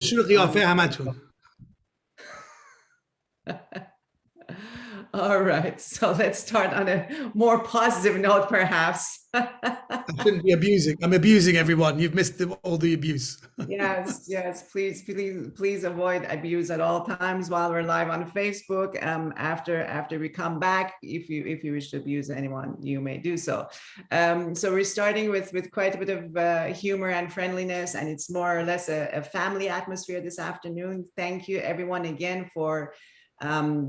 شروع قیافه همتون. All right, so let's start on a more positive note, perhaps. I shouldn't be abusing. I'm abusing everyone. You've missed all the abuse. Yes, please avoid abuse at all times while we're live on Facebook. After we come back, if you wish to abuse anyone, you may do so. So we're starting with quite a bit of humor and friendliness, and it's more or less a family atmosphere this afternoon. Thank you everyone again for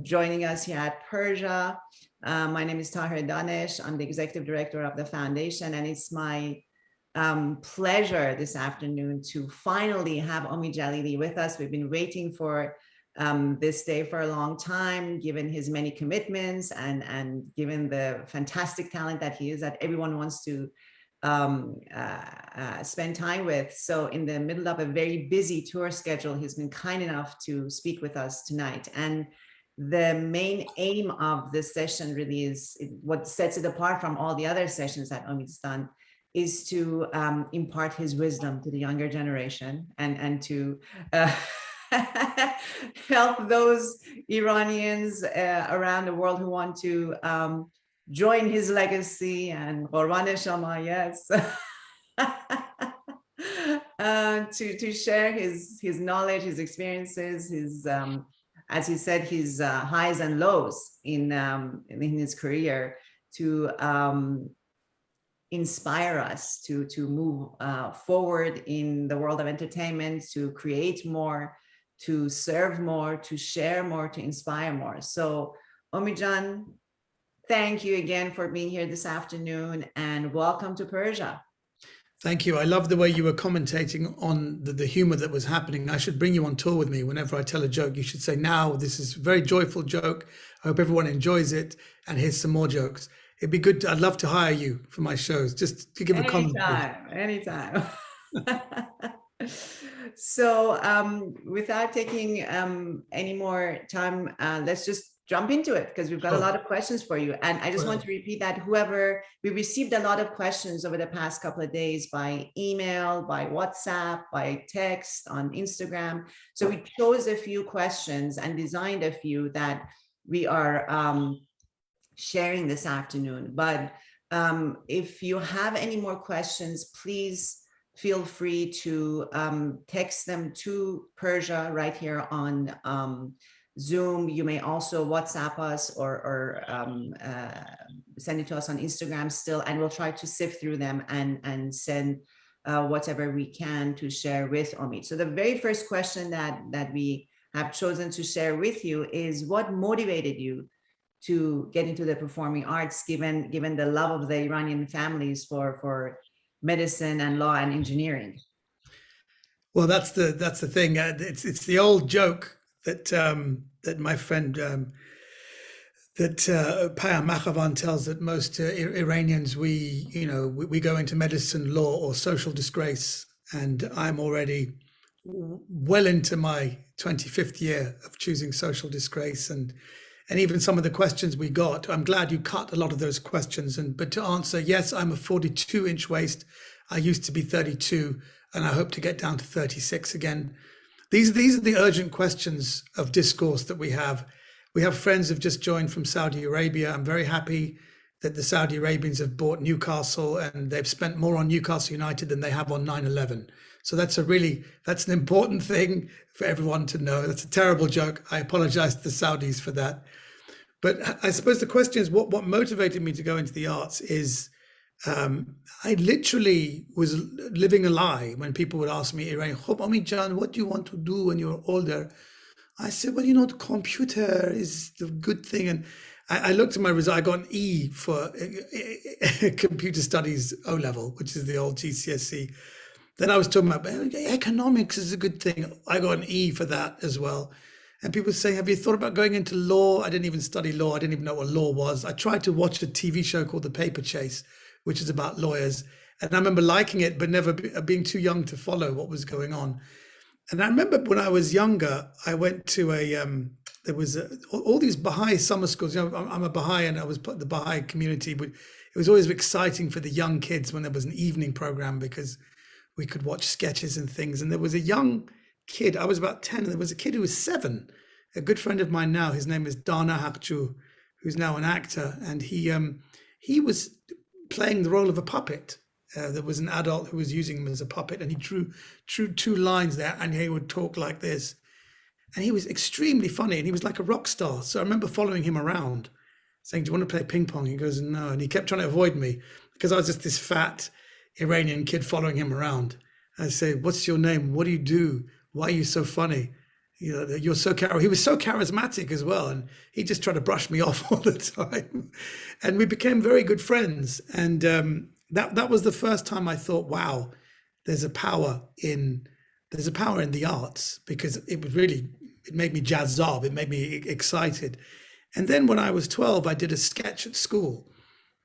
joining us here at Persia. My name is Tahir Danish. I'm the executive director of the foundation, and it's my pleasure this afternoon to finally have Omid Djalili with us. We've been waiting for this day for a long time, given his many commitments and given the fantastic talent that he is, that everyone wants to spend time with. So in the middle of a very busy tour schedule, he's been kind enough to speak with us tonight. And the main aim of this session really is what sets it apart from all the other sessions that Omid's done, is to impart his wisdom to the younger generation and to help those Iranians around the world who want to join his legacy and Qurban Shama, yes, to share his knowledge, his experiences, his as he said, his highs and lows in his career, to inspire us to move forward in the world of entertainment, to create more, to serve more, to share more, to inspire more. So Omid, thank you again for being here this afternoon, and welcome to Persia. Thank you. I love the way you were commentating on the humor that was happening. I should bring you on tour with me. Whenever I tell a joke, you should say, now, this is a very joyful joke. I hope everyone enjoys it. And here's some more jokes. It'd be good. I'd love to hire you for my shows, just to give a comment. Anytime. So without taking any more time, let's just jump into it, because we've got a lot of questions for you. And I just want to repeat that we received a lot of questions over the past couple of days by email, by WhatsApp, by text, on Instagram. So we chose a few questions and designed a few that we are sharing this afternoon. But if you have any more questions, please feel free to text them to Persia right here on Zoom. You may also WhatsApp us or send it to us on Instagram still, and we'll try to sift through them and send whatever we can to share with Omid. So the very first question that we have chosen to share with you is, what motivated you to get into the performing arts, given the love of the Iranian families for medicine and law and engineering? Well, that's the thing. It's the old joke that my friend Payam Makhavan tells, that most Iranians, we go into medicine, law, or social disgrace, and I'm already well into my 25th year of choosing social disgrace. And even some of the questions we got, I'm glad you cut a lot of those questions. But to answer, yes, I'm a 42-inch waist. I used to be 32, and I hope to get down to 36 again. These are the urgent questions of discourse that we have. We have friends who've just joined from Saudi Arabia. I'm very happy that the Saudi Arabians have bought Newcastle, and they've spent more on Newcastle United than they have on 9/11. So that's an important thing for everyone to know. That's a terrible joke. I apologize to the Saudis for that. But I suppose the question is, what motivated me to go into the arts is, I literally was living a lie when people would ask me, Omid Jan, what do you want to do when you're older? I said, well, the computer is the good thing. And I looked at my result. I got an E for computer studies O-level, which is the old GCSE. Then I was talking about economics is a good thing. I got an E for that as well. And people say, have you thought about going into law? I didn't even study law. I didn't even know what law was. I tried to watch a TV show called The Paper Chase, which is about lawyers. And I remember liking it, but never being too young to follow what was going on. And I remember when I was younger, I went to there was all these Baha'i summer schools. I'm a Baha'i, and I was part of the Baha'i community, but it was always exciting for the young kids when there was an evening program, because we could watch sketches and things. And there was a young kid. I was about 10, and there was a kid who was 7, a good friend of mine now. His name is Dana Hakju, who's now an actor, and he was playing the role of a puppet. There was an adult who was using him as a puppet, and he drew 2 lines there, and he would talk like this. And he was extremely funny, and he was like a rock star. So I remember following him around, saying, "Do you want to play ping pong?" He goes, "No." And he kept trying to avoid me because I was just this fat Iranian kid following him around. I say, "What's your name? What do you do? Why are you so funny? You know, you're so he was so charismatic as well." And he just tried to brush me off all the time. And we became very good friends. And that was the first time I thought, wow, there's a power in the arts, because it made me jazzed up. It made me excited. And then when I was 12, I did a sketch at school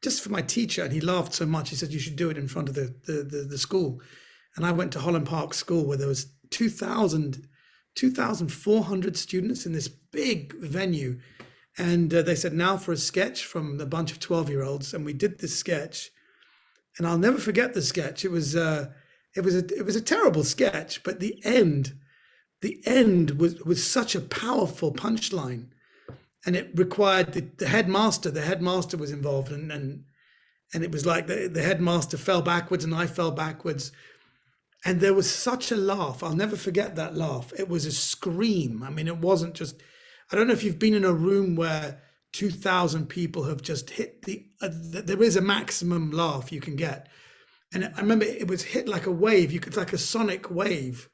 just for my teacher. And he laughed so much. He said, "You should do it in front of the school." And I went to Holland Park School, where there was 2,400 students in this big venue. And they said, "Now for a sketch from a bunch of 12-year-olds." And we did this sketch. And I'll never forget the sketch. It was a terrible sketch, but the end was such a powerful punchline. And it required the headmaster. The headmaster was involved, and it was like the headmaster fell backwards and I fell backwards. And there was such a laugh. I'll never forget that laugh. It was a scream. I mean, it wasn't just, I don't know if you've been in a room where 2,000 people have just hit there is a maximum laugh you can get. And I remember it was hit like a wave. It's like a sonic wave.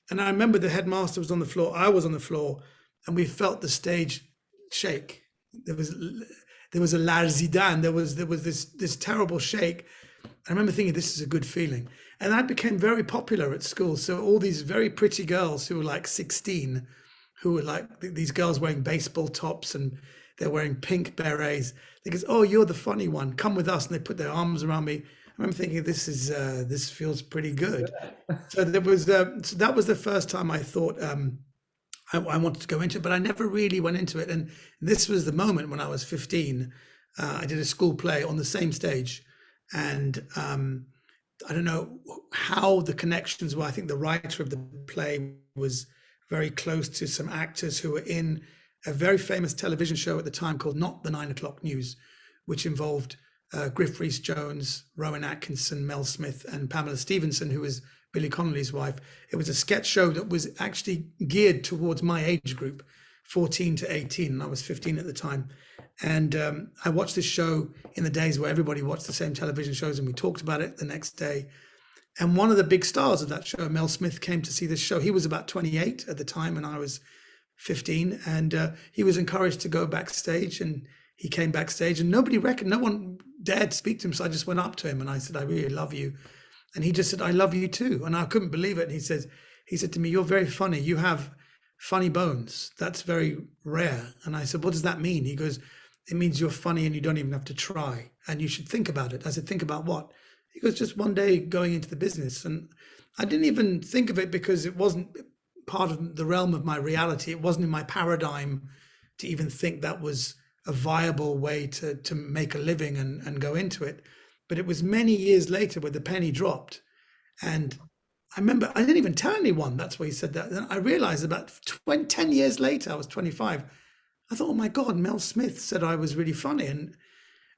And I remember the headmaster was on the floor. I was on the floor, and we felt the stage shake. There was a larzidan. There was this terrible shake. I remember thinking, this is a good feeling. And I became very popular at school. So all these very pretty girls who were like 16, who were like these girls wearing baseball tops, and they're wearing pink berets. They go, "Oh, you're the funny one. Come with us." And they put their arms around me. I remember thinking, this feels pretty good. So so that was the first time I thought I wanted to go into it, but I never really went into it. And this was the moment when I was 15. I did a school play on the same stage, and I don't know how the connections were. I think the writer of the play was very close to some actors who were in a very famous television show at the time called Not the 9 O'Clock News, which involved Griff Rhys-Jones, Rowan Atkinson, Mel Smith, and Pamela Stevenson, who was Billy Connolly's wife. It was a sketch show that was actually geared towards my age group, 14 to 18, and I was 15 at the time. And I watched this show in the days where everybody watched the same television shows, and we talked about it the next day. And one of the big stars of that show, Mel Smith, came to see this show. He was about 28 at the time, and I was 15. And he was encouraged to go backstage, and he came backstage, and no one dared speak to him. So I just went up to him and I said, "I really love you." And he just said, "I love you too." And I couldn't believe it. And he said to me, "You're very funny. You have funny bones. That's very rare." And I said, "What does that mean?" He goes, "It means you're funny and you don't even have to try. And you should think about it." I said, "Think about what?" He goes, "Just one day going into the business." And I didn't even think of it because it wasn't part of the realm of my reality. It wasn't in my paradigm to even think that was a viable way to make a living and go into it. But it was many years later where the penny dropped. And I remember I didn't even tell anyone that's why he said that. Then I realized about 10 years later, I was 25. I thought, oh my God, Mel Smith said I was really funny. And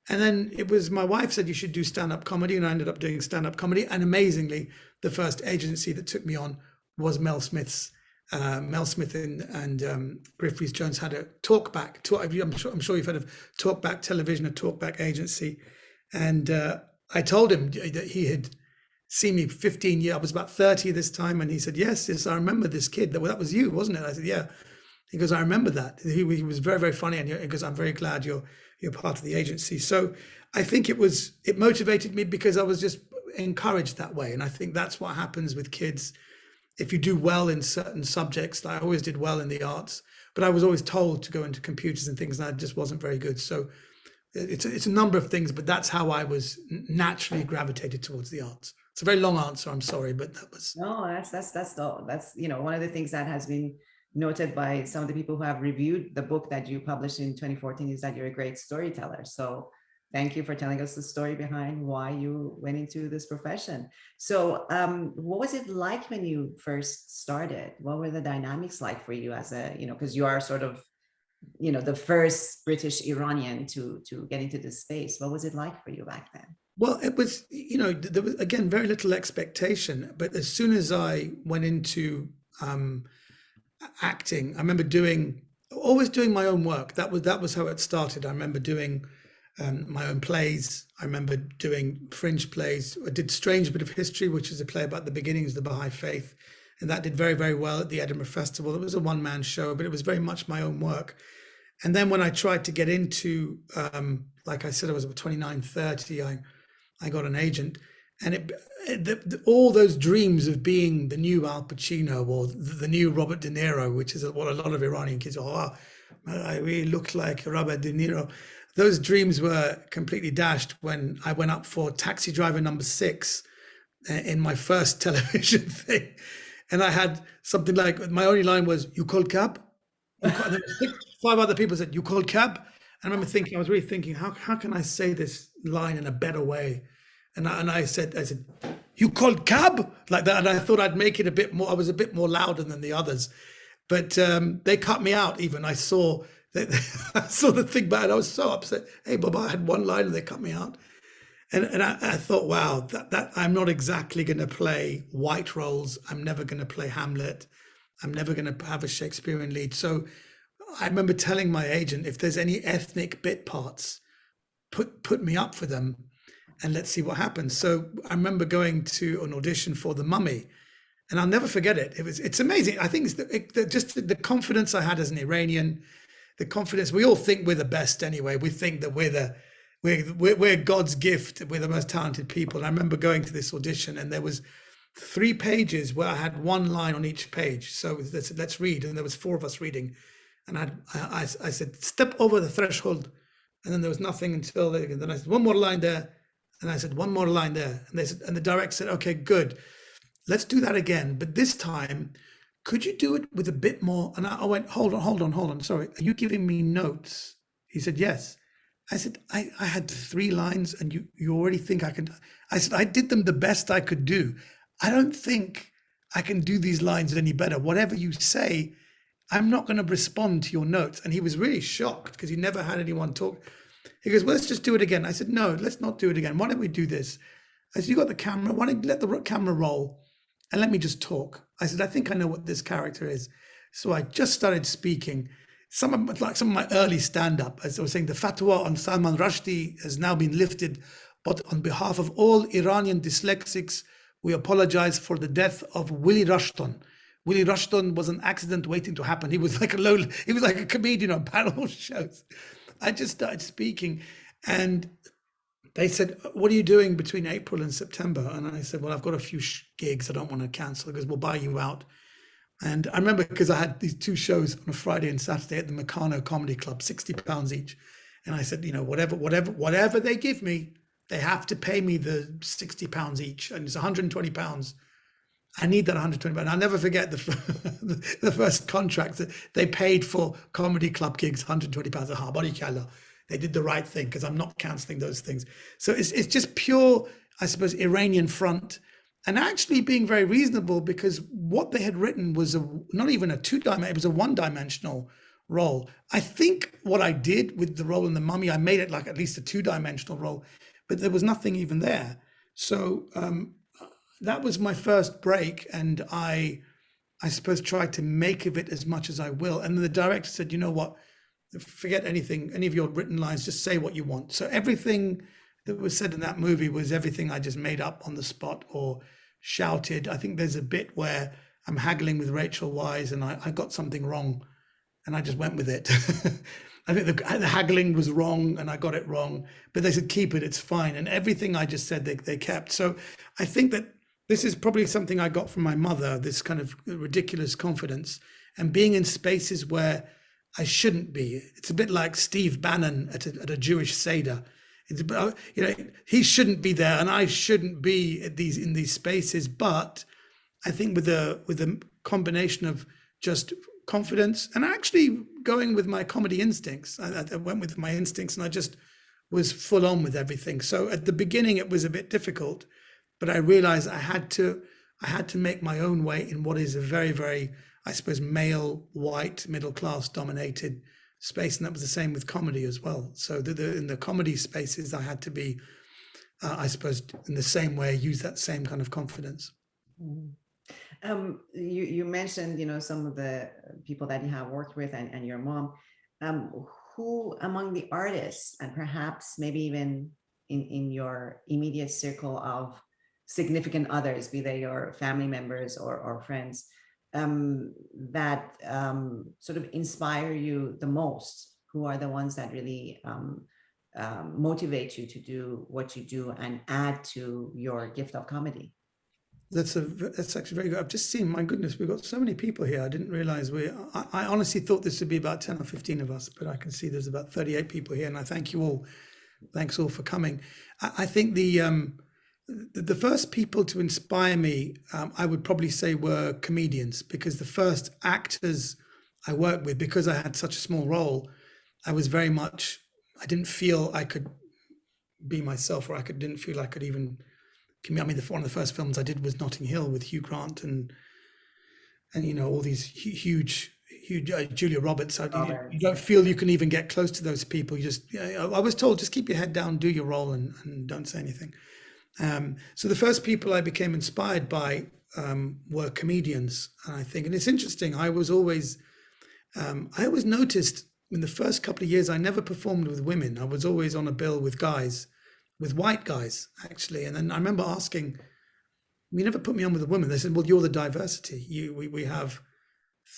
then it was my wife said you should do stand-up comedy. And I ended up doing stand-up comedy. And amazingly, the first agency that took me on was Mel Smith's. Mel Smith and Griff Rhys-Jones had a talkback. I'm sure you've heard of Talkback Television, a talkback agency. And I told him that he had seen me 15 years. I was about 30 this time, and he said, yes, I remember this kid. That was you, wasn't it? I said, yeah. He goes, I remember that. He was very, very funny, and he goes, I'm very glad you're part of the agency. So I think it motivated me because I was just encouraged that way, and I think that's what happens with kids. If you do well in certain subjects, like I always did well in the arts, but I was always told to go into computers and things, and I just wasn't very good. So it's a number of things, but that's how I was naturally gravitated towards the arts. It's a very long answer. I'm sorry, but that was. No, that's one of the things that has been noted by some of the people who have reviewed the book that you published in 2014 is that you're a great storyteller. So Thank you for telling us the story behind why you went into this profession. So, what was it like when you first started? What were the dynamics like for you as a, because you are sort of, the first British Iranian to get into this space. What was it like for you back then? Well, it was, there was again very little expectation. But as soon as I went into acting, I remember always doing my own work. That was how it started. I remember doing my own plays. I remember doing fringe plays. I did Strange Bit of History, which is a play about the beginnings of the Baha'i faith, and that did very, very well at the Edinburgh Festival. It was a one-man show, but it was very much my own work. And then when I tried to get into, like I said, I was 29, 30, I got an agent, and all those dreams of being the new Al Pacino or the new Robert De Niro, which is what a lot of Iranian kids are, I really look like Robert De Niro. Those dreams were completely dashed when I went up for Taxi Driver number 6 in my first television thing. And I had something like, my only line was, "You called cab?" Five other people said, "You called cab?" And I remember I was really thinking, how can I say this line in a better way? And I said, "You called cab?" Like that. And I thought I'd make it a bit more, I was a bit more louder than the others. But they cut me out even. I saw the thing back and I was so upset. Hey, Baba, I had one line and they cut me out. And I thought, wow, that I'm not exactly going to play white roles. I'm never going to play Hamlet. I'm never going to have a Shakespearean lead. So I remember telling my agent, if there's any ethnic bit parts, put me up for them and let's see what happens. So I remember going to an audition for The Mummy, and I'll never forget it. It's amazing. I think it's just the confidence I had as an Iranian, the confidence. We all think we're the best anyway. We think that we're God's gift. We're the most talented people. And I remember going to this audition, and there was 3 pages where I had one line on each page. So they said, let's read. And there was 4 of us reading. And I said, "Step over the threshold." And then there was nothing until then I said, "One more line there." And I said, "One more line there." And they said, and the director said, "Okay, good. Let's do that again. But this time, could you do it with a bit more?" And I went, hold on. Sorry, are you giving me notes? He said, "Yes." I said, I had 3 lines and you already think I can. I said, I did them the best I could do. I don't think I can do these lines any better. Whatever you say, I'm not going to respond to your notes. And he was really shocked because he never had anyone talk. He goes, "Well, let's just do it again." I said, "No, let's not do it again. Why don't we do this?" I said, "You got the camera. Why don't you let the camera roll and let me just talk?" I said, "I think I know what this character is." So I just started speaking. Some of my early stand-up, as I was saying, the fatwa on Salman Rushdie has now been lifted, but on behalf of all Iranian dyslexics, we apologize for the death of Willie Rushton. Willie Rushton was an accident waiting to happen. He was like a comedian on panel shows. I just started speaking, and they said, "What are you doing between April and September?" And I said, "Well, I've got a few gigs I don't want to cancel." Because "We'll buy you out." And I remember because I had these 2 shows on a Friday and Saturday at the Meccano Comedy Club, £60 each. And I said, whatever they give me, they have to pay me the £60 each. And it's £120. I need that £120. And I'll never forget the first contract that they paid for comedy club gigs, £120. They did the right thing because I'm not canceling those things. So it's just pure, I suppose, Iranian front. And actually being very reasonable, because what they had written was not even a 2-dimensional, it was a 1-dimensional role. I think what I did with the role in The Mummy, I made it like at least a 2-dimensional role, but there was nothing even there. So that was my first break, and I suppose tried to make of it as much as I will. And then the director said, "You know what, forget anything, any of your written lines, just say what you want." So everything that was said in that movie was everything I just made up on the spot or shouted. I think there's a bit where I'm haggling with Rachel Wise and I got something wrong and I just went with it. I think the haggling was wrong and I got it wrong, but they said, "Keep it, it's fine." And everything I just said, they kept. So I think that this is probably something I got from my mother, this kind of ridiculous confidence and being in spaces where I shouldn't be. It's a bit like Steve Bannon at a Jewish Seder. He shouldn't be there and I shouldn't be in these spaces. But I think with a combination of just confidence and actually going with my comedy instincts, I went with my instincts and I just was full on with everything. So at the beginning it was a bit difficult, but I realized I had to make my own way in what is a very, very, I suppose, male, white, middle class dominated space. And that was the same with comedy as well. So in the comedy spaces, I had to be, I suppose, in the same way, use that same kind of confidence. You mentioned, some of the people that you have worked with and your mom. Who among the artists, and perhaps maybe even in your immediate circle of significant others, be they your family members or friends, that sort of inspire you the most? Who are the ones that really motivate you to do what you do and add to your gift of comedy? That's actually very good. I've just seen, my goodness, we've got so many people here. I didn't realize I honestly thought this would be about 10 or 15 of us, but I can see there's about 38 people here, and I thank you all. Thanks all for coming. I think the first people to inspire me, I would probably say, were comedians, because the first actors I worked with, because I had such a small role, I was very much, I didn't feel I could be myself, or didn't feel I could even, I mean, one of the first films I did was Notting Hill with Hugh Grant and all these huge Julia Roberts. You don't feel you can even get close to those people. You just, I was told, just keep your head down, do your role, and don't say anything. So the first people I became inspired by were comedians, I think. And it's interesting, I always noticed in the first couple of years, I never performed with women. I was always on a bill with guys, with white guys, actually. And then I remember asking, you never put me on with a woman. They said, well, you're the diversity. We have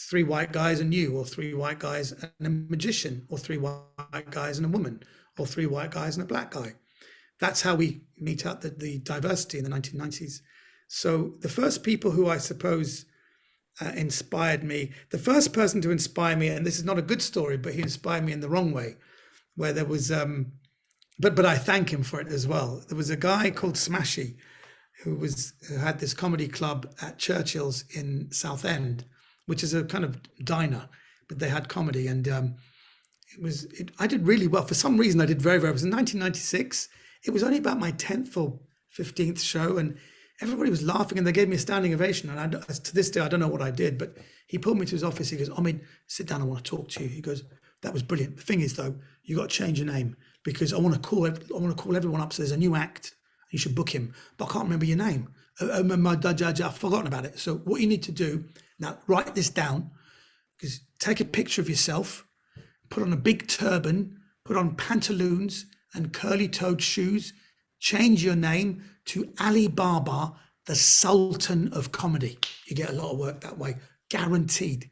3 white guys and you, or 3 white guys and a magician, or 3 white guys and a woman, or 3 white guys and a black guy. That's how we meet out the diversity in the 1990s. So the first people who I suppose inspired me, the first person to inspire me, and this is not a good story, but he inspired me in the wrong way, where there was, but I thank him for it as well. There was a guy called Smashy who had this comedy club at Churchill's in Southend, which is a kind of diner, but they had comedy, and I did really well. For some reason, I did very, very well. It was in 1996. It was only about my 10th or 15th show, and everybody was laughing, and they gave me a standing ovation. And to this day, I don't know what I did, but he pulled me to his office. He goes, Omid, sit down. I want to talk to you. He goes, that was brilliant. The thing is, though, you got to change your name, because I want to call everyone up. So there's a new act. You should book him, but I can't remember your name. I've forgotten about it. So what you need to do now, write this down, because take a picture of yourself, put on a big turban, put on pantaloons and curly-toed shoes, change your name to Ali Baba, the Sultan of Comedy. You get a lot of work that way, guaranteed.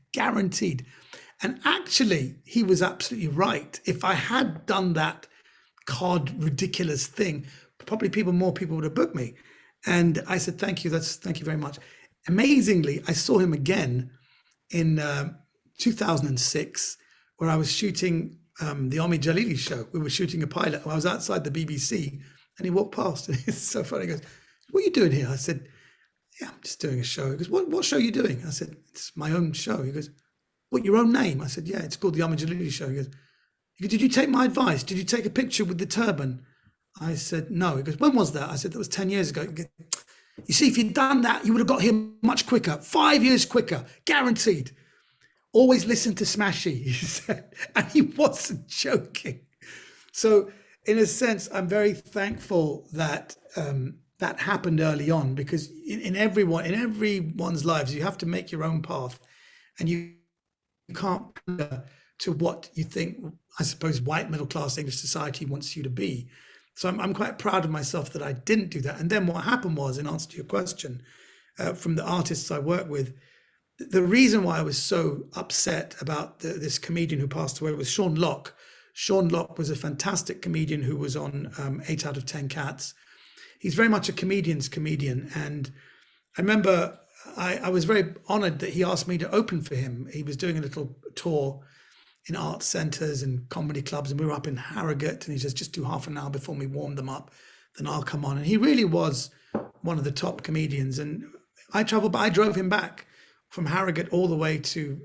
And actually, he was absolutely right. If I had done that cod ridiculous thing, probably more people would have booked me. And I said, thank you very much. Amazingly, I saw him again in 2006, where I was shooting the Omid Djalili Show. We were shooting a pilot. I was outside the BBC, and he walked past, and it's so funny. He goes, what are you doing here? I said, yeah, I'm just doing a show. He goes, what show are you doing? I said, it's my own show. He goes, what, your own name? I said, yeah, it's called the Omid Djalili Show. He goes, did you take my advice? Did you take a picture with the turban? I said, no. He goes, when was that? I said, that was 10 years ago. He goes, you see, if you'd done that, you would have got here much quicker, 5 years quicker, guaranteed. Always listen to Smashy, he said, and he wasn't joking. So in a sense, I'm very thankful that that happened early on, because in everyone's lives, you have to make your own path, and you can't pander to what you think, I suppose, white middle class English society wants you to be. So I'm quite proud of myself that I didn't do that. And then what happened was, in answer to your question, from the artists I work with, the reason why I was so upset about this comedian who passed away was Sean Locke. Sean Locke was a fantastic comedian who was on 8 out of 10 Cats. He's very much a comedian's comedian. And I remember I was very honored that he asked me to open for him. He was doing a little tour in art centers and comedy clubs, and we were up in Harrogate, and he says, just do half an hour before we warm them up, then I'll come on. And he really was one of the top comedians. And I drove him back from Harrogate all the way to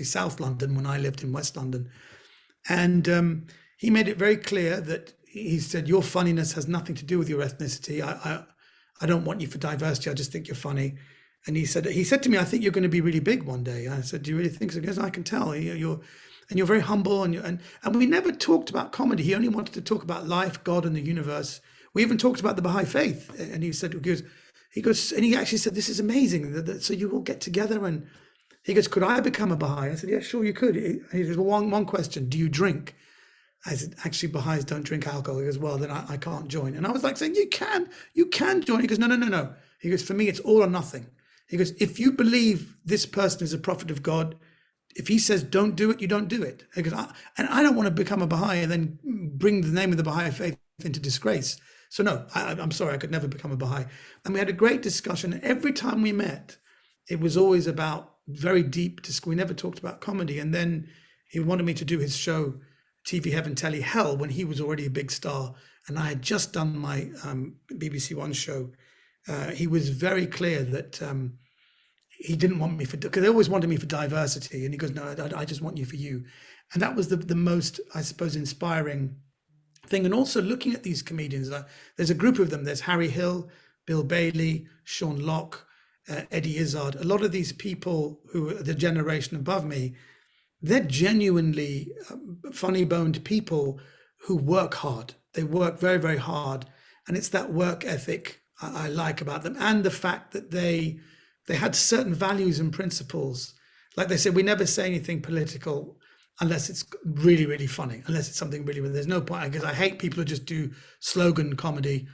South London when I lived in West London. And he made it very clear that he said, your funniness has nothing to do with your ethnicity. I don't want you for diversity. I just think you're funny. And he said to me, I think you're going to be really big one day. I said, do you really think so? He goes, I can tell. You're very humble. And we never talked about comedy. He only wanted to talk about life, God, and the universe. We even talked about the Baha'i faith. And he said, he goes, and he actually said, this is amazing. So you all get together. And he goes, could I become a Baha'i? I said, yeah, sure, you could. He goes, well, one question, do you drink? I said, actually, Baha'is don't drink alcohol. He goes, well, then I can't join. And I was like saying, you can join. He goes, no. He goes, for me, it's all or nothing. He goes, if you believe this person is a prophet of God, if he says don't do it, you don't do it. He goes, I don't want to become a Baha'i and then bring the name of the Baha'i faith into disgrace. So no, I'm sorry, I could never become a Baha'i. And we had a great discussion. Every time we met, it was always about very deep. We never talked about comedy. And then he wanted me to do his show, TV Heaven, Telly Hell, when he was already a big star. And I had just done my BBC One show. He was very clear that he didn't want me because they always wanted me for diversity. And he goes, no, I just want you for you. And that was the most, I suppose, inspiring thing. And also looking at these comedians, there's a group of them. There's Harry Hill, Bill Bailey, Sean Locke, Eddie Izzard. A lot of these people who are the generation above me, they're genuinely funny-boned people who work hard. They work very, very hard. And it's that work ethic I like about them. And the fact that they had certain values and principles. Like they said, we never say anything political unless it's really, really funny, unless it's something really, there's no point, because I hate people who just do slogan comedy.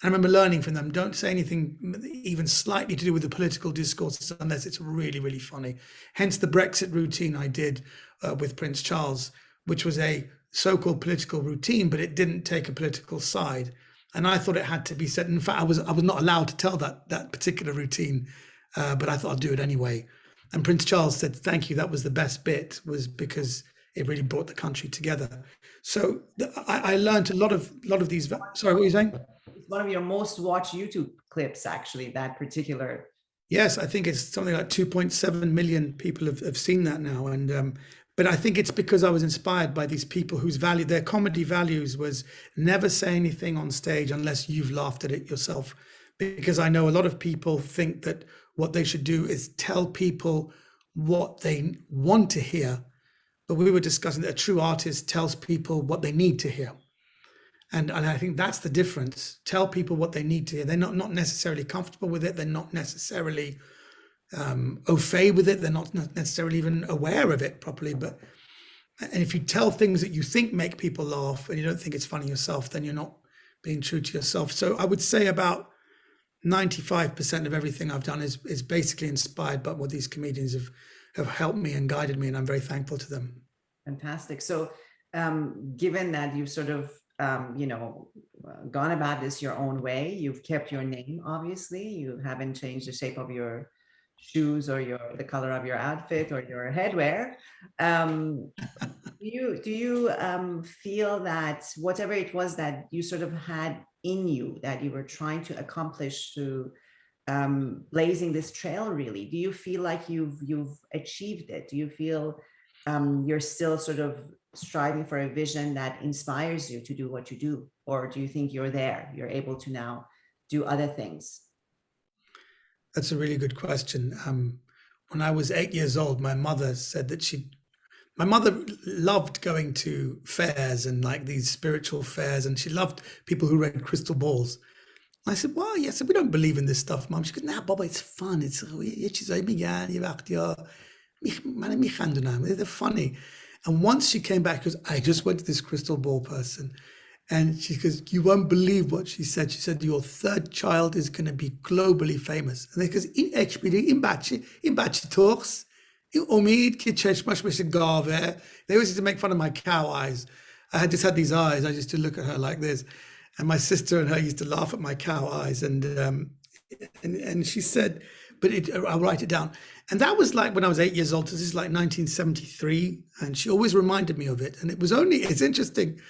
I remember learning from them, don't say anything even slightly to do with the political discourse unless it's really, really funny. Hence the Brexit routine I did with Prince Charles, which was a so-called political routine, but it didn't take a political side. And I thought it had to be said. In fact, I was not allowed to tell that particular routine, but I thought I'd do it anyway. And Prince Charles said, thank you, that was the best bit, was because it really brought the country together. So I learned a lot of these. Sorry, what were you saying? It's one of your most watched YouTube clips, actually, that particular. Yes, I think it's something like 2.7 million people have seen that now. And but I think it's because I was inspired by these people whose their comedy values was never say anything on stage unless you've laughed at it yourself. Because I know a lot of people think that what they should do is tell people what they want to hear. But we were discussing that a true artist tells people what they need to hear. And I think that's the difference. Tell people what they need to hear. They're not necessarily comfortable with it. They're not necessarily au fait with it. They're not necessarily even aware of it properly. And if you tell things that you think make people laugh and you don't think it's funny yourself, then you're not being true to yourself. So I would say about 95% of everything I've done is basically inspired by what these comedians have helped me and guided me, and I'm very thankful to them. Fantastic. So given that you've sort of gone about this your own way, you've kept your name, obviously, you haven't changed the shape of your shoes or the color of your outfit or your headwear. Do you feel that whatever it was that you sort of had in you that you were trying to accomplish through blazing this trail, really, do you feel like you've achieved it? Do you feel you're still sort of striving for a vision that inspires you to do what you do? Or do you think you're able to now do other things? That's a really good question. When I was 8 years old, my mother said that my mother loved going to fairs and like these spiritual fairs, and she loved people who read crystal balls. I said, well, yes, we don't believe in this stuff, Mom. She goes, nah, Baba, it's fun. They're funny. And once she came back, she goes, I just went to this crystal ball person. And she goes, you won't believe what she said. She said, your third child is going to be globally famous. And they goes, they always used to make fun of my cow eyes. I had just had these eyes. I used to look at her like this. And my sister and her used to laugh at my cow eyes. And she said, I'll write it down. And that was like when I was 8 years old. This is like 1973. And she always reminded me of it. And it's interesting.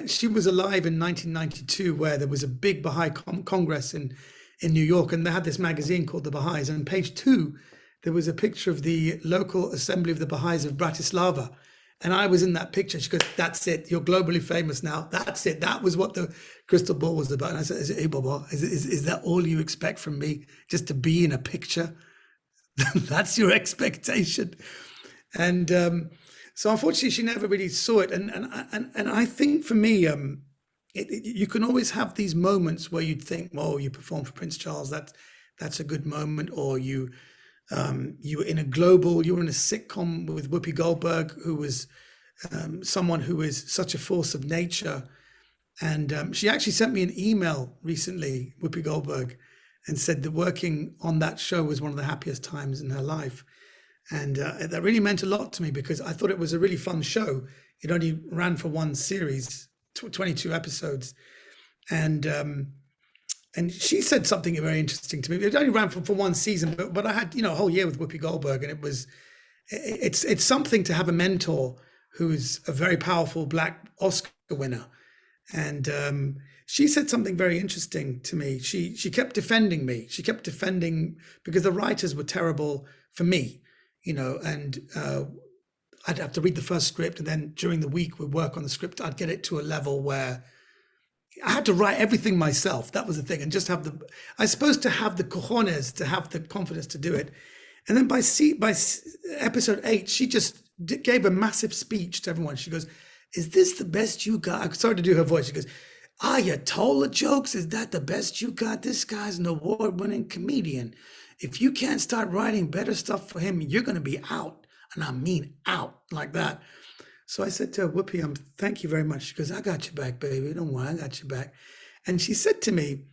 She was alive in 1992, where there was a big Baha'i Congress in New York. And they had this magazine called The Baha'is. And on page 2, there was a picture of the local assembly of the Baha'is of Bratislava. And I was in that picture. She goes, that's it. You're globally famous now. That's it. That was what the crystal ball was about. And I said, hey, Baba, is that all you expect from me? Just to be in a picture? That's your expectation? And so unfortunately, she never really saw it. And I think for me, you can always have these moments where you'd think, well, you perform for Prince Charles, that's a good moment. Or you were in a sitcom with Whoopi Goldberg, who was someone who is such a force of nature. And she actually sent me an email recently, Whoopi Goldberg, and said that working on that show was one of the happiest times in her life. And that really meant a lot to me, because I thought it was a really fun show. It only ran for one series, 22 episodes. And she said something very interesting to me. It only ran for one season, but I had, a whole year with Whoopi Goldberg, and it's something to have a mentor who's a very powerful Black Oscar winner. And she said something very interesting to me. She kept defending me. She kept defending, because the writers were terrible for me, and I'd have to read the first script, and then during the week we'd work on the script. I'd get it to a level where I had to write everything myself. That was the thing. And just have I suppose to have the cojones, to have the confidence to do it. And then by episode 8, she just gave a massive speech to everyone. She goes, is this the best you got? I started to do her voice. She goes, you told the jokes? Is that the best you got? This guy's an award-winning comedian. If you can't start writing better stuff for him, you're going to be out. And I mean out, like that. So I said to her, Whoopi, thank you very much. She goes, I got your back, baby. Don't worry, I got your back. And she said to me,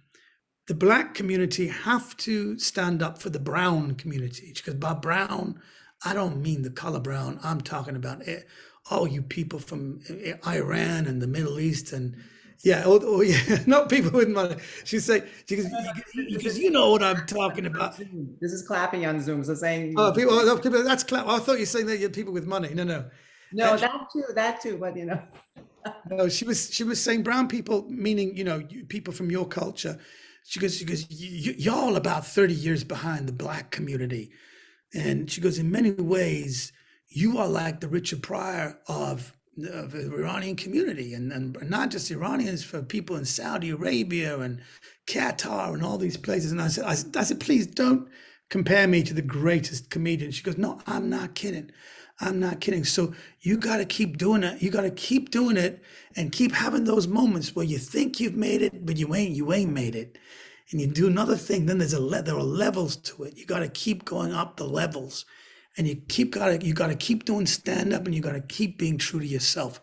the Black community have to stand up for the brown community. She goes, by brown, I don't mean the color brown. I'm talking about all you people from Iran and the Middle East, and not people with money. She goes, you know what I'm talking about. This is clapping on Zoom, so saying. Oh, people, that's clap. I thought you were saying that you're people with money. No. No, that too, but No, she was saying brown people, meaning, people from your culture. She goes, y'all about 30 years behind the Black community. And she goes, in many ways, you are like the Richard Pryor of the Iranian community, and not just Iranians, for people in Saudi Arabia and Qatar and all these places. And I said, please don't compare me to the greatest comedian. She goes, no, I'm not kidding. I'm not kidding. So you got to keep doing it. You got to keep doing it and keep having those moments where you think you've made it, but you ain't made it. And you do another thing, then there are levels to it. You got to keep going up the levels, and you got to keep doing stand up, and you got to keep being true to yourself.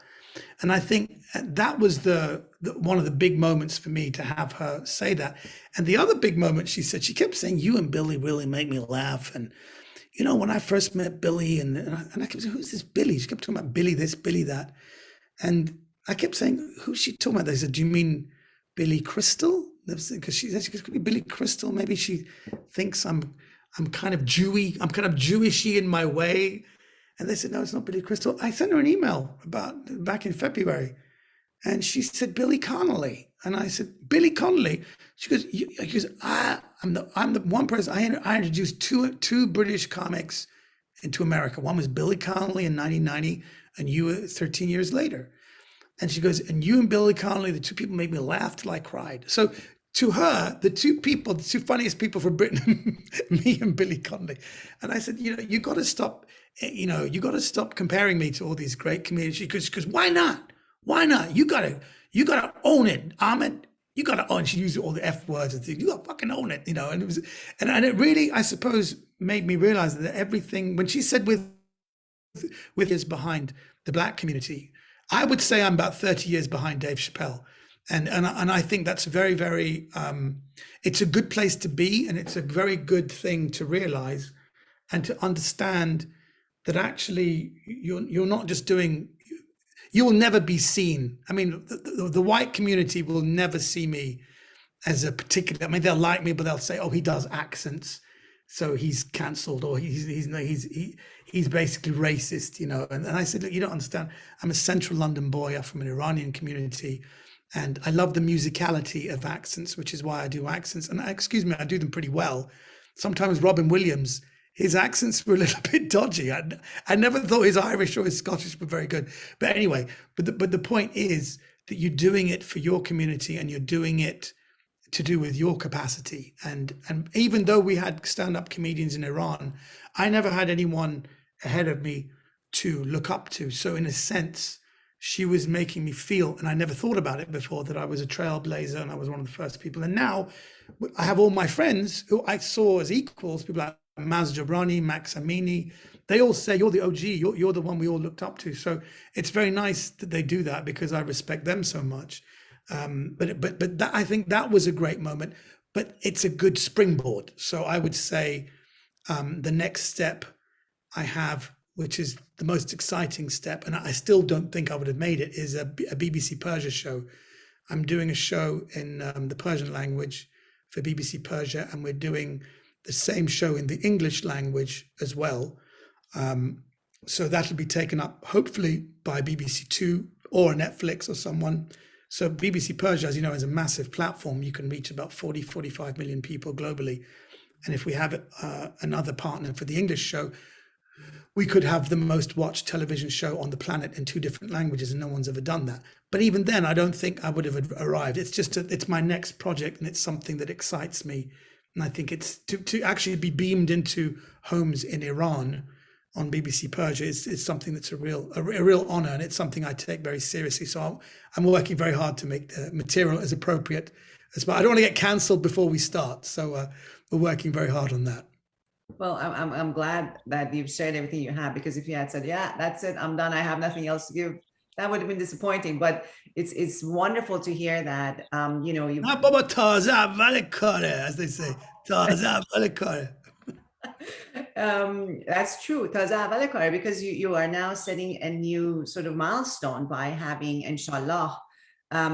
And I think that was the one of the big moments for me, to have her say that. And the other big moment, she kept saying, you and Billy really make me laugh. And when I first met Billy, and I kept saying, who's this Billy? She kept talking about Billy this, Billy that. And I kept saying, who's she talking about? They said, do you mean Billy Crystal? Because she said, could be Billy Crystal. Maybe she thinks I'm kind of Jewy. I'm kind of Jewishy in my way. And they said, no, it's not Billy Crystal. I sent her an email back in February. And she said, Billy Connolly. And I said, Billy Connolly? She goes, I'm the one person, I introduced two British comics into America. One was Billy Connolly in 1990, and you were 13 years later. And she goes, and you and Billy Connolly, the two people, made me laugh till I cried. So to her, the two funniest people from Britain, me and Billy Connolly. And I said, you got to stop, you got to stop comparing me to all these great comedians. She goes, why not? Why not? You gotta own it, Omid. You gotta own. She used all the F words and things. You gotta fucking own it, And it was, and it really, I suppose, made me realize that everything. When she said with years behind the Black community, I would say I'm about 30 years behind Dave Chappelle, and I think that's very, very. It's a good place to be, and it's a very good thing to realize, and to understand that actually you're not just doing. You will never be seen. I mean, the white community will never see me as a particular. I mean, they'll like me, but they'll say, "Oh, he does accents, so he's cancelled," or he's basically racist, And I said, "Look, you don't understand. I'm a Central London boy. I'm from an Iranian community, and I love the musicality of accents, which is why I do accents. And excuse me, I do them pretty well. Sometimes Robin Williams his accents were a little bit dodgy. I never thought his Irish or his Scottish were very good. But anyway, but the point is that you're doing it for your community and you're doing it to do with your capacity. And even though we had stand-up comedians in Iran, I never had anyone ahead of me to look up to. So in a sense, she was making me feel, and I never thought about it before, that I was a trailblazer and I was one of the first people. And now I have all my friends who I saw as equals, people like Maz Jobrani, Max Amini. They all say, you're the OG, you're the one we all looked up to. So it's very nice that they do that because I respect them so much. But that, I think that was a great moment, but it's a good springboard. So I would say the next step I have, which is the most exciting step, and I still don't think I would have made it, is a BBC Persia show. I'm doing a show in the Persian language for BBC Persia, and we're doing the same show in the English language as well. So that'll be taken up hopefully by BBC Two or Netflix or someone. So BBC Persia, as you know, is a massive platform. You can reach about 45 million people globally. And if we have another partner for the English show, we could have the most watched television show on the planet in 2 different languages, and no one's ever done that. But even then, I don't think I would have arrived. It's just, it's my next project, and it's something that excites me. And I think it's to actually be beamed into homes in Iran on BBC Persia is something that's a real honor, and it's something I take very seriously. So I'm working very hard to make the material as appropriate as well. I don't want to get cancelled before we start, so we're working very hard on that. Well, I'm glad that you've shared everything you have, because if you had said, yeah, that's it, I'm done, I have nothing else to give, that would have been disappointing. But it's wonderful to hear that, you know, you. As they say, That's true, because you are now setting a new sort of milestone by having, inshallah,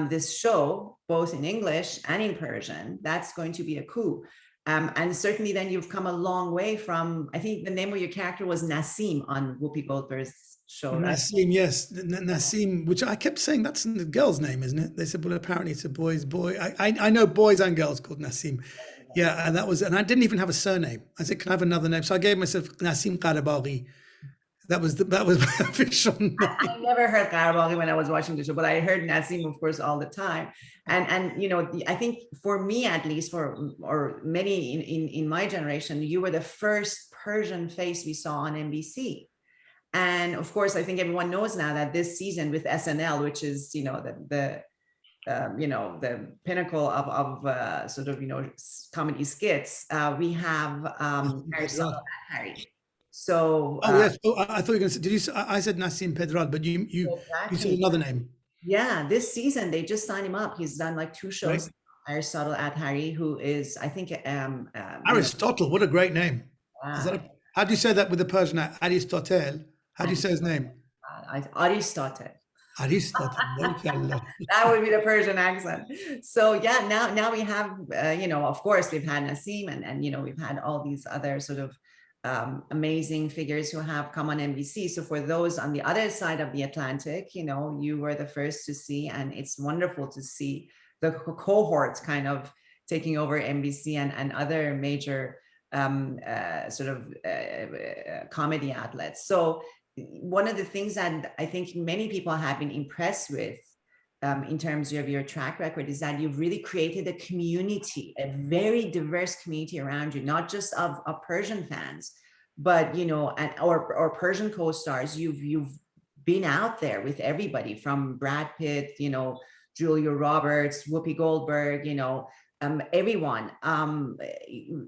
this show both in English and in Persian. That's going to be a coup. And certainly then you've come a long way from, I think the name of your character was Nassim on Whoopi Goldberg's show, right? Nassim, yes. Nassim, which I kept saying that's the girl's name, isn't it? They said, well, apparently it's a boy's boy. I know boys and girls called Nassim. Yeah, and and I didn't even have a surname. I said, can I have another name? So I gave myself Nassim Qarabaghi. That was my official name. I never heard Qarabaghi when I was watching the show, but I heard Nassim, of course, all the time. And you know, I think for me, at least, or many in my generation, you were the first Persian face we saw on NBC. And of course, I think everyone knows now that this season with SNL, which is, you know, the pinnacle of sort of, you know, comedy skits, we have Harry. So yes. Oh, I thought you were going to say, did you? I said Nassim Pedrad, but you said another name. Yeah, this season they just signed him up. He's done like 2 shows. Right. Aristotle Adhari, who is, I think, Aristotle. What a great name! Wow. How do you say that with the Persian? Aristotle. How do you say his name? Aristotle. Aristotle. That would be the Persian accent. So yeah, now we have, you know, of course we've had Nassim, and you know, we've had all these other sort of amazing figures who have come on NBC. So for those on the other side of the Atlantic, you know, you were the first to see, and it's wonderful to see the cohorts kind of taking over NBC and other major sort of comedy outlets. So one of the things that I think many people have been impressed with in terms of your track record is that you've really created a community, a very diverse community around you, not just of Persian fans, but, you know, or Persian co-stars. You've been out there with everybody from Brad Pitt, you know, Julia Roberts, Whoopi Goldberg, you know, everyone.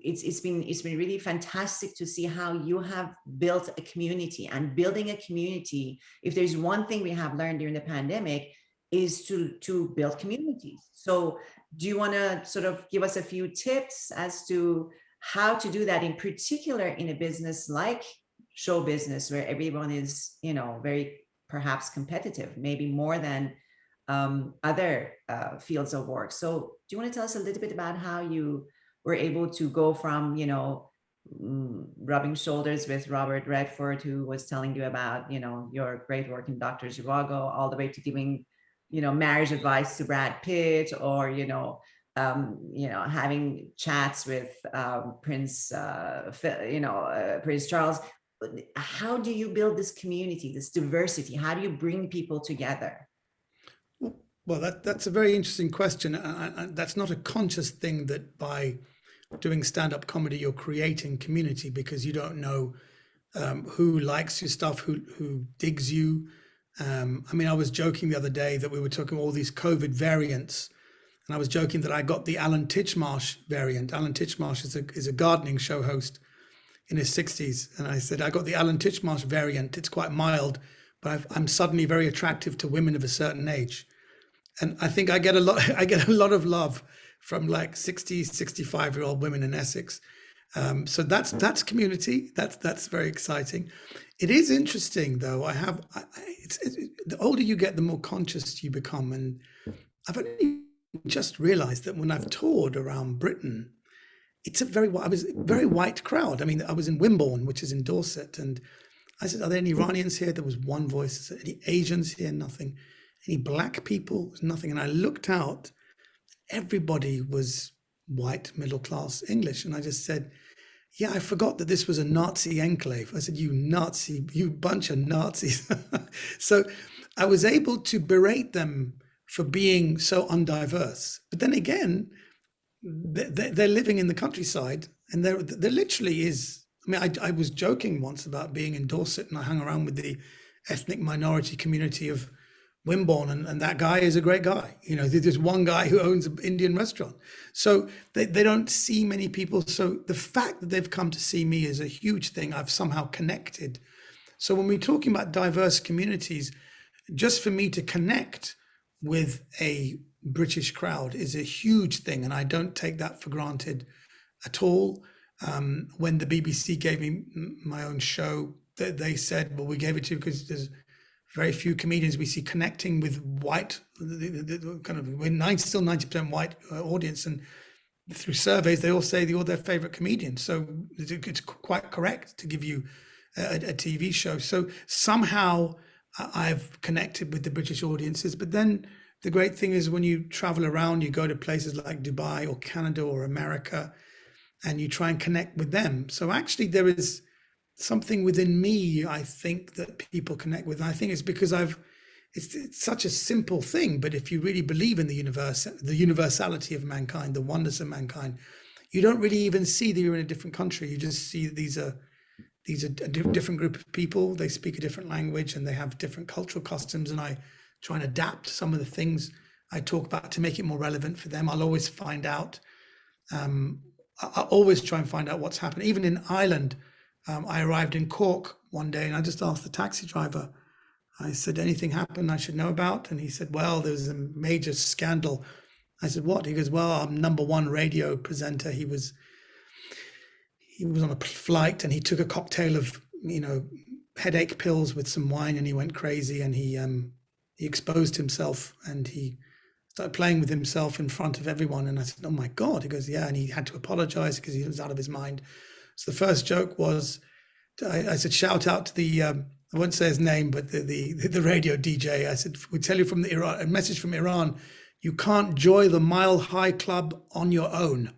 It's been really fantastic to see how you have built a community. And building a community, if there's one thing we have learned during the pandemic, is to build communities. So do you want to sort of give us a few tips as to how to do that, in particular in a business like show business, where everyone is, you know, very perhaps competitive, maybe more than other fields of work. So do you want to tell us a little bit about how you were able to go from, you know, rubbing shoulders with Robert Redford, who was telling you about, you know, your great work in Dr. Zhivago, all the way to giving, you know, marriage advice to Brad Pitt, or, you know, having chats with Prince Prince Charles. How do you build this community, this diversity? How do you bring people together? Well, that's a very interesting question. That's not a conscious thing, that by doing stand-up comedy you're creating community, because you don't know who likes your stuff, who digs you. I mean, I was joking the other day that we were talking all these COVID variants, and I was joking that I got the Alan Titchmarsh variant. Alan Titchmarsh is a gardening show host in his 60s, and I said I got the Alan Titchmarsh variant. It's quite mild, but I'm suddenly very attractive to women of a certain age. And I think I get a lot of love from like 60, 65-year-old women in Essex. So that's community. That's very exciting. It is interesting though. The older you get, the more conscious you become. And I've only just realized that when I've toured around Britain, I was a very white crowd. I mean, I was in Wimborne, which is in Dorset, and I said, are there any Iranians here? There was one voice. I said, any Asians here? Nothing. Any black people? Nothing. And I looked out, everybody was white, middle class English. And I just said, yeah, I forgot that this was a Nazi enclave. I said, you bunch of Nazis. So I was able to berate them for being so undiverse. But then again, they're living in the countryside, and there literally is. I mean, I was joking once about being in Dorset, and I hung around with the ethnic minority community of Wimborne, and that guy is a great guy. There's one guy who owns an Indian restaurant. So they don't see many people. So the fact that they've come to see me is a huge thing. I've somehow connected. So when we're talking about diverse communities, just for me to connect with a British crowd is a huge thing, and I don't take that for granted at all. When the BBC gave me my own show, they said, well, we gave it to you because there's very few comedians we see connecting with white, we're still 90% white audience, and through surveys they all say you're their favorite comedian. So it's quite correct to give you a TV show. So somehow I've connected with the British audiences. But then the great thing is when you travel around, you go to places like Dubai or Canada or America, and you try and connect with them. So actually there is something within me, I think, that people connect with. And I think it's because it's such a simple thing, but if you really believe in the universality of mankind, the oneness of mankind, you don't really even see that you're in a different country. You just see these are a different group of people. They speak a different language and they have different cultural customs. And I try and adapt some of the things I talk about to make it more relevant for them. I'll always find out. I always try and find out what's happening. Even in Ireland, I arrived in Cork one day and I just asked the taxi driver, I said, anything happened I should know about? And he said, well, there was a major scandal. I said, what? He goes, well, I'm #1 radio presenter. He was on a flight and he took a cocktail of, headache pills with some wine, and he went crazy, and he exposed himself, and he started playing with himself in front of everyone. And I said, oh my God. He goes, yeah. And he had to apologize because he was out of his mind. So the first joke was, I said, shout out to the, I won't say his name, but the radio DJ. I said, we tell you from a message from Iran, you can't join the Mile High Club on your own,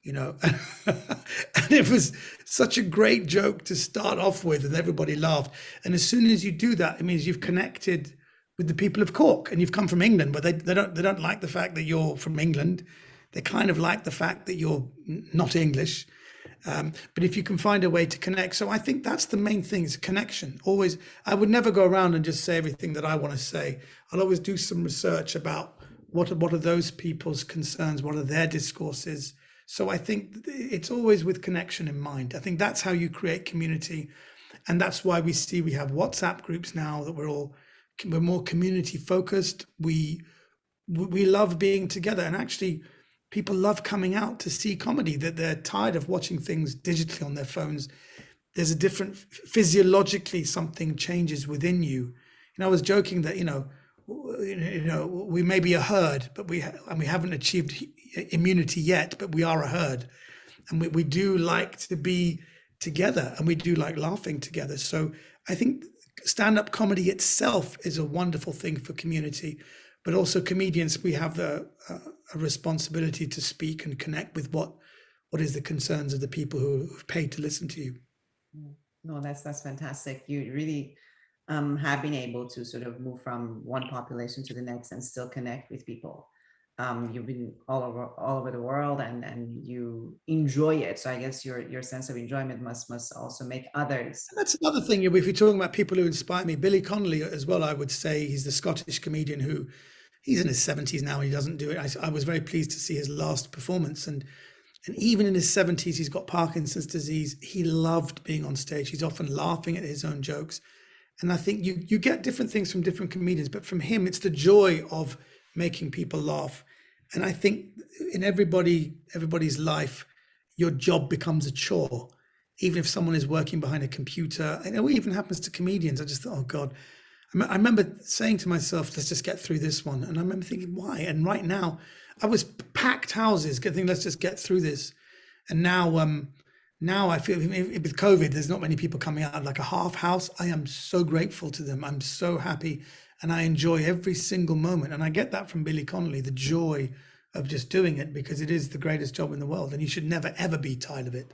And it was such a great joke to start off with, and everybody laughed. And as soon as you do that, it means you've connected with the people of Cork, and you've come from England, but they don't like the fact that you're from England. They kind of like the fact that you're not English. But if you can find a way to connect, so I think that's the main thing, is connection. Always, I would never go around and just say everything that I want to say. I'll always do some research about what are those people's concerns, what are their discourses. So I think it's always with connection in mind. I think that's how you create community, and that's why we have WhatsApp groups now that we're more community focused. We love being together, and actually people love coming out to see comedy, that they're tired of watching things digitally on their phones. There's a different, physiologically, something changes within you. I was joking that, we may be a herd, but we haven't achieved immunity yet, but we are a herd. And we do like to be together, and we do like laughing together. So I think stand-up comedy itself is a wonderful thing for community, but also comedians, we have a responsibility to speak and connect with what is the concerns of the people who've paid to listen to you. No, that's fantastic. You really have been able to sort of move from one population to the next and still connect with people. You've been all over the world, and you enjoy it. So I guess your sense of enjoyment must also make others. And that's another thing. If you're talking about people who inspire me, Billy Connolly as well, I would say he's the Scottish comedian who, he's in his 70s now. He doesn't do it. I was very pleased to see his last performance, and even in his 70s, he's got Parkinson's disease. He loved being on stage. He's often laughing at his own jokes. And I think you get different things from different comedians, but from him, it's the joy of making people laugh. And I think in everybody's life, your job becomes a chore. Even if someone is working behind a computer, I know it even happens to comedians. I just thought, oh God, I remember saying to myself, let's just get through this one. And I remember thinking, why? And right now, I was packed houses, thinking, let's just get through this. And now I feel with COVID, there's not many people coming out of like a half house. I am so grateful to them. I'm so happy, and I enjoy every single moment. And I get that from Billy Connolly, the joy of just doing it, because it is the greatest job in the world, and you should never ever be tired of it.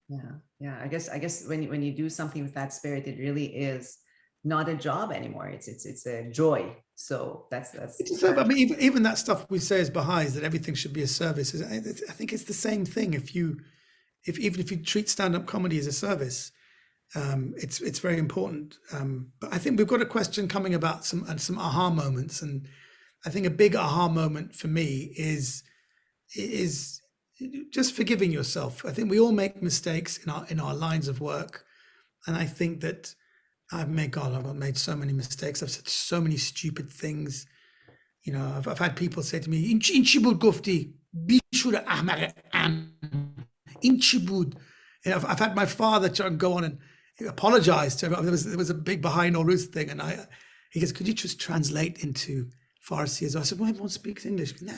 Yeah. I guess when you do something with that spirit, it really is not a job anymore. It's a joy. So that's I mean, even that stuff we say as Baha'is, that everything should be a service. I think it's the same thing. Even if you treat stand-up comedy as a service, it's very important. But I think we've got a question coming about some aha moments, and I think a big aha moment for me is just forgiving yourself. I think we all make mistakes in our lines of work, and I think that I've made so many mistakes. I've said so many stupid things. You know, I've had people say to me, "Inchibud gofti, bishura ahmar am." Inchibud. I've had my father try and go on and apologize to him. There was a big Baha'i Nowruz thing, and he goes, "Could you just translate into Farsi as well?" I said, "Well, everyone speaks English." Nah,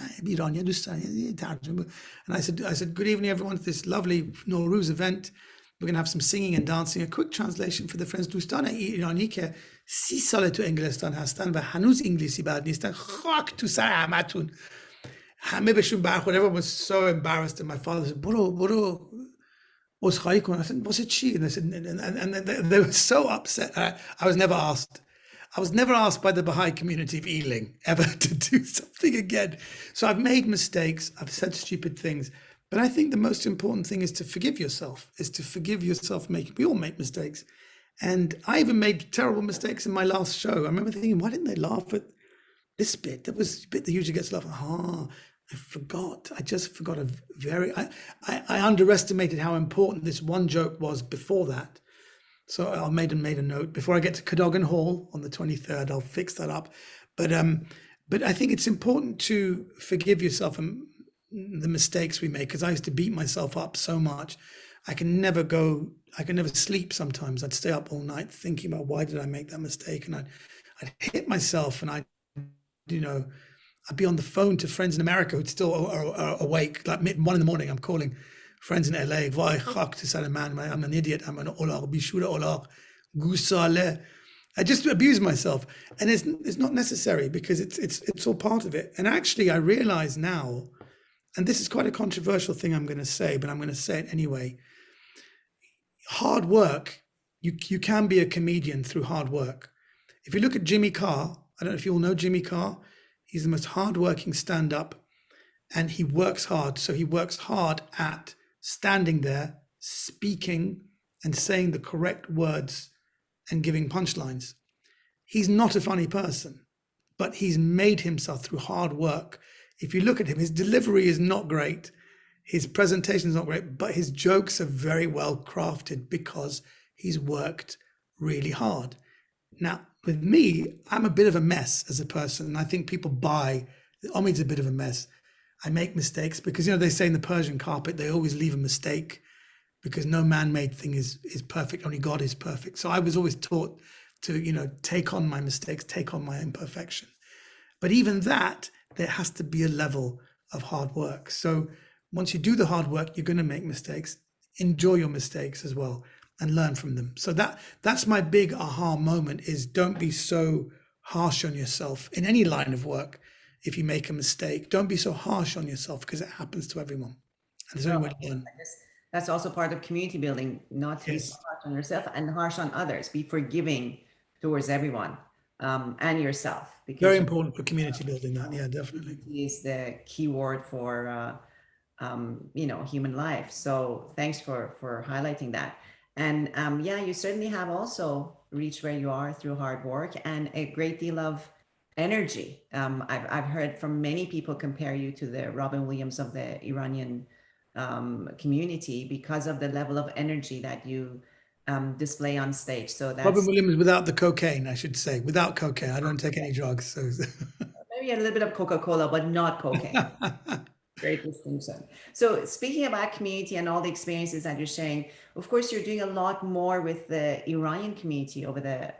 and I said, "Good evening, everyone, to this lovely Nowruz event. We're going to have some singing and dancing. A quick translation for the friends دوستان ایرانی که 30 سال تو انگلستان هستن و هنوز انگلیسی بلد نیستن، خاک تو سر همتون." همه بهشون برخورد. Everyone was so embarrassed, and my father said, برو عذرخواهی کن. I said, what's it she? And they said, and they were so upset. I was never asked by the Baha'i community of Ealing ever to do something again. So I've made mistakes. I've said stupid things. But I think the most important thing is to forgive yourself, we all make mistakes. And I even made terrible mistakes in my last show. I remember thinking, why didn't they laugh at this bit? That was the bit that usually gets laughed at. I just forgot I underestimated how important this one joke was before that. So I made a note. Before I get to Cadogan Hall on the 23rd, I'll fix that up. But I think it's important to forgive yourself and the mistakes we make, because I used to beat myself up so much. I can never sleep sometimes. I'd stay up all night thinking about why did I make that mistake, and I'd hit myself, and I'd be on the phone to friends in America who'd still are awake, like 1 a.m. I'm calling friends in LA. I'm an idiot. I'm an olar, bishura olar, gusale. I just abuse myself, and it's not necessary, because it's all part of it. And actually, I realize now, and this is quite a controversial thing I'm going to say, but I'm going to say it anyway. Hard work, you can be a comedian through hard work. If you look at Jimmy Carr, I don't know if you all know Jimmy Carr, he's the most hardworking stand-up, and he works hard. So he works hard at standing there, speaking and saying the correct words and giving punchlines. He's not a funny person, but he's made himself through hard work. If you look at him, his delivery is not great. His presentation is not great, but his jokes are very well crafted because he's worked really hard. Now, with me, I'm a bit of a mess as a person. And I think people buy, Omid's a bit of a mess. I make mistakes because, they say in the Persian carpet, they always leave a mistake because no man-made thing is perfect. Only God is perfect. So I was always taught to, take on my mistakes, take on my imperfection. But even that, there has to be a level of hard work. So once you do the hard work, you're going to make mistakes. Enjoy your mistakes as well and learn from them. So that's my big aha moment, is don't be so harsh on yourself in any line of work. if you make a mistake. Don't be so harsh on yourself, because it happens to everyone. And there's only way to learn. That's also part of community building, not to be so harsh on yourself and harsh on others. Be forgiving towards everyone, and yourself. Because very important for community building. That, yeah, definitely is the key word for human life. So thanks for highlighting that. And yeah, you certainly have also reached where you are through hard work and a great deal of energy. I've heard from many people compare you to the Robin Williams of the Iranian community because of the level of energy that you display on stage. So that's Robin Williams without the cocaine, I should say. Without cocaine, I don't take any drugs. So maybe a little bit of Coca-Cola, but not cocaine. Great distinction. So speaking about community and all the experiences that you're sharing, of course, you're doing a lot more with the Iranian community over the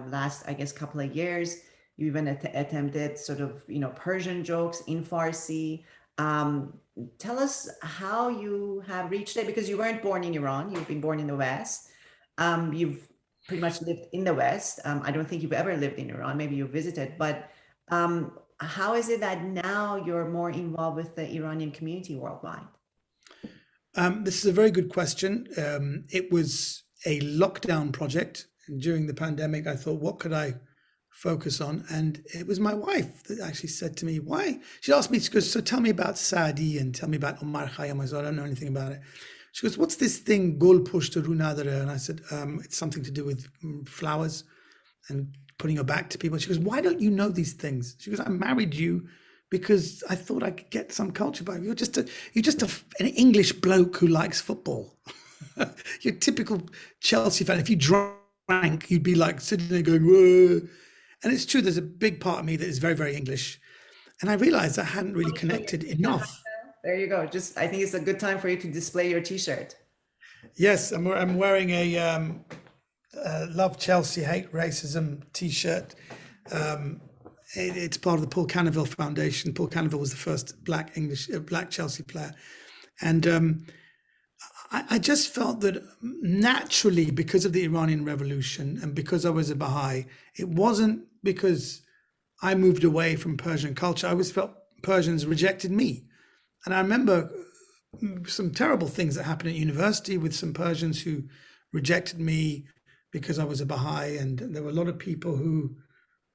last, I guess, couple of years. You even attempted sort of, Persian jokes in Farsi. Tell us how you have reached it, because you weren't born in Iran. You've been born in the West. You've pretty much lived in the West. I don't think you've ever lived in Iran. Maybe you visited, but how is it that now you're more involved with the Iranian community worldwide? This is a very good question. It was a lockdown project. And during the pandemic, I thought, what could I focus on? And it was my wife that actually said to me, why? She asked me, she goes, so tell me about Saadi and tell me about Omar Khayyam. I said, I don't know anything about it. She goes, what's this thing, gul pushta ru nadare? And I said, it's something to do with flowers and putting your back to people. She goes, why don't you know these things? She goes, I married you because I thought I could get some culture, but you're just an English bloke who likes football. You're a typical Chelsea fan. If you drank, you'd be like sitting there going, whoa. And it's true, there's a big part of me that is very, very English. And I realized I hadn't really connected enough. There you go. I think it's a good time for you to display your t-shirt. Yes, I'm wearing a Love Chelsea, Hate Racism t-shirt. It's part of the Paul Cannaville Foundation. Paul Cannaville was the first black Chelsea player. And I just felt that naturally, because of the Iranian Revolution and because I was a Baha'i, it wasn't because I moved away from Persian culture. I always felt Persians rejected me. And I remember some terrible things that happened at university with some Persians who rejected me because I was a Baha'i, and there were a lot of people who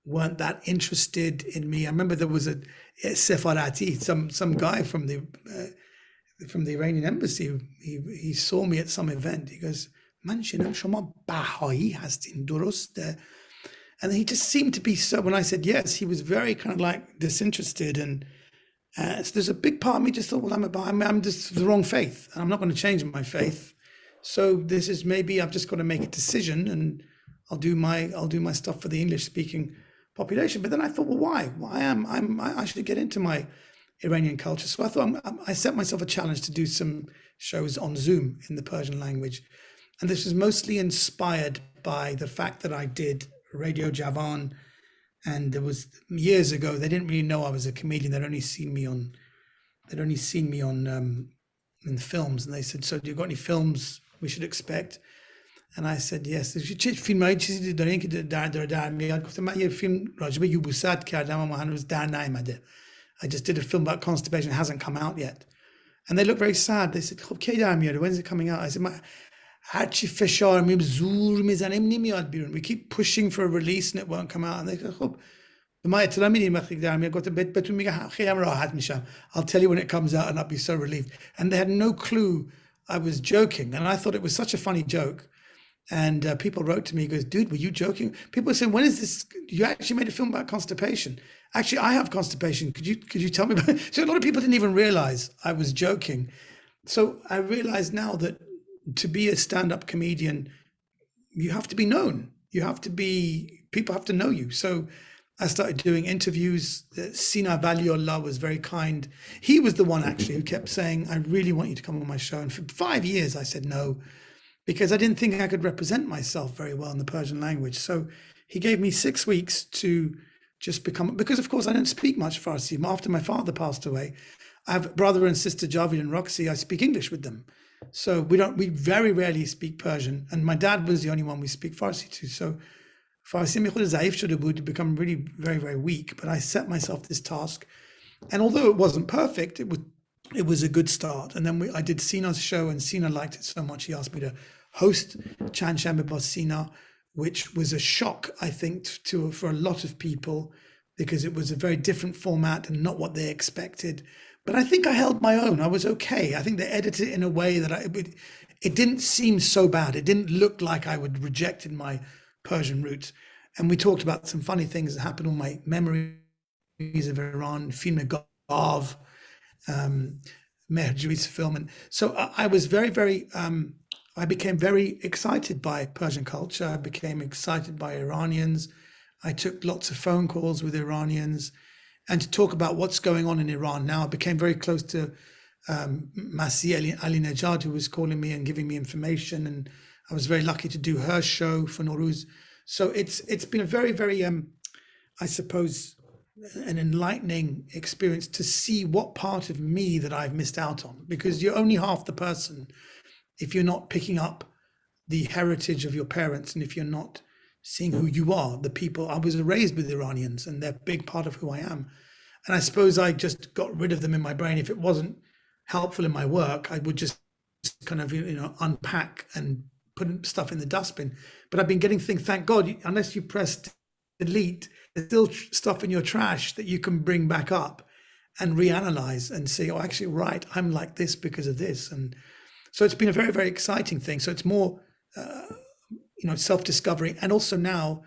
weren't that interested in me. I remember there was a Sefarati, some guy from the Iranian embassy. He saw me at some event. He goes, "Man shinam shoma Baha'i hastin durste?" And he just seemed to be so. When I said yes, he was very kind of like disinterested, and so there's a big part of me just thought, well, I'm just the wrong faith, and I'm not going to change my faith. So this is maybe I've just got to make a decision, and I'll do my stuff for the English speaking population. But then I thought, well, why? I should get into my Iranian culture. So I thought I set myself a challenge to do some shows on Zoom in the Persian language, and this was mostly inspired by the fact that I did Radio Javan. And there was years ago, they didn't really know I was a comedian. They'd only seen me on in films. And they said, so do you got any films we should expect? And I said, yes. فیلم‌های چیزی دارین که در میاد. گفتم من یه فیلم راجع به یبوست کردم اما هنوز در نیامده. I just did a film about constipation. It hasn't come out yet. And they looked very sad. They said, خب کی در میاد? When's it coming out? I said, هرچی فشار می‌ذاریم زور میزنیم نمیاد بیرون. We keep pushing for a release and it won't come out. And they said, خب به ما اطلاع میدین وقتی در میاد. گفتم بهتون میگم خیلی هم راحت میشم. I'll tell you when it comes out and I'll be so relieved. And they had no clue I was joking. And I thought it was such a funny joke. And people wrote to me, goes, dude, were you joking? People were saying, when is this? You actually made a film about constipation. Actually, I have constipation. Could you tell me about it? So a lot of people didn't even realize I was joking. So I realize now that to be a stand-up comedian, you have to be known. People have to know you. So I started doing interviews. Sina Valiullah was very kind. He was the one actually who kept saying, I really want you to come on my show. And for 5 years, I said no, because I didn't think I could represent myself very well in the Persian language. So he gave me 6 weeks to just become, because of course I don't speak much Farsi. After my father passed away, I have a brother and sister, Javid and Roxy. I speak English with them. So we very rarely speak Persian. And my dad was the only one we speak Farsi to. So فارسی خود ضعیف شده بود, become really very, very weak. But I set myself this task. And although it wasn't perfect, it was a good start. And then I did Sina's show, and Sina liked it so much, he asked me to host Chan Shambe Bas Sina, which was a shock, I think, for a lot of people, because it was a very different format and not what they expected. But I think I held my own. I was okay. I think they edited it in a way that it didn't seem so bad. It didn't look like I would rejected my Persian roots. And we talked about some funny things that happened on my memories of Iran, film Gav, Mehrjui's film. And so I was very, very, I became very excited by Persian culture. I became excited by Iranians. I took lots of phone calls with Iranians, and to talk about what's going on in Iran now. I became very close to Masih Ali Nejad, who was calling me and giving me information, and I was very lucky to do her show for Nowruz. So it's been a very, very, I suppose, an enlightening experience to see what part of me that I've missed out on, because you're only half the person if you're not picking up the heritage of your parents, and if you're not seeing who you are, the people. I was raised with Iranians, and they're a big part of who I am. And I suppose I just got rid of them in my brain. If it wasn't helpful in my work, I would just kind of, unpack and put stuff in the dustbin. But I've been getting things, thank God, unless you press delete, there's still stuff in your trash that you can bring back up and reanalyze and say, oh, actually, right, I'm like this because of this. And so it's been a very, very exciting thing. So it's more, self-discovery. And also now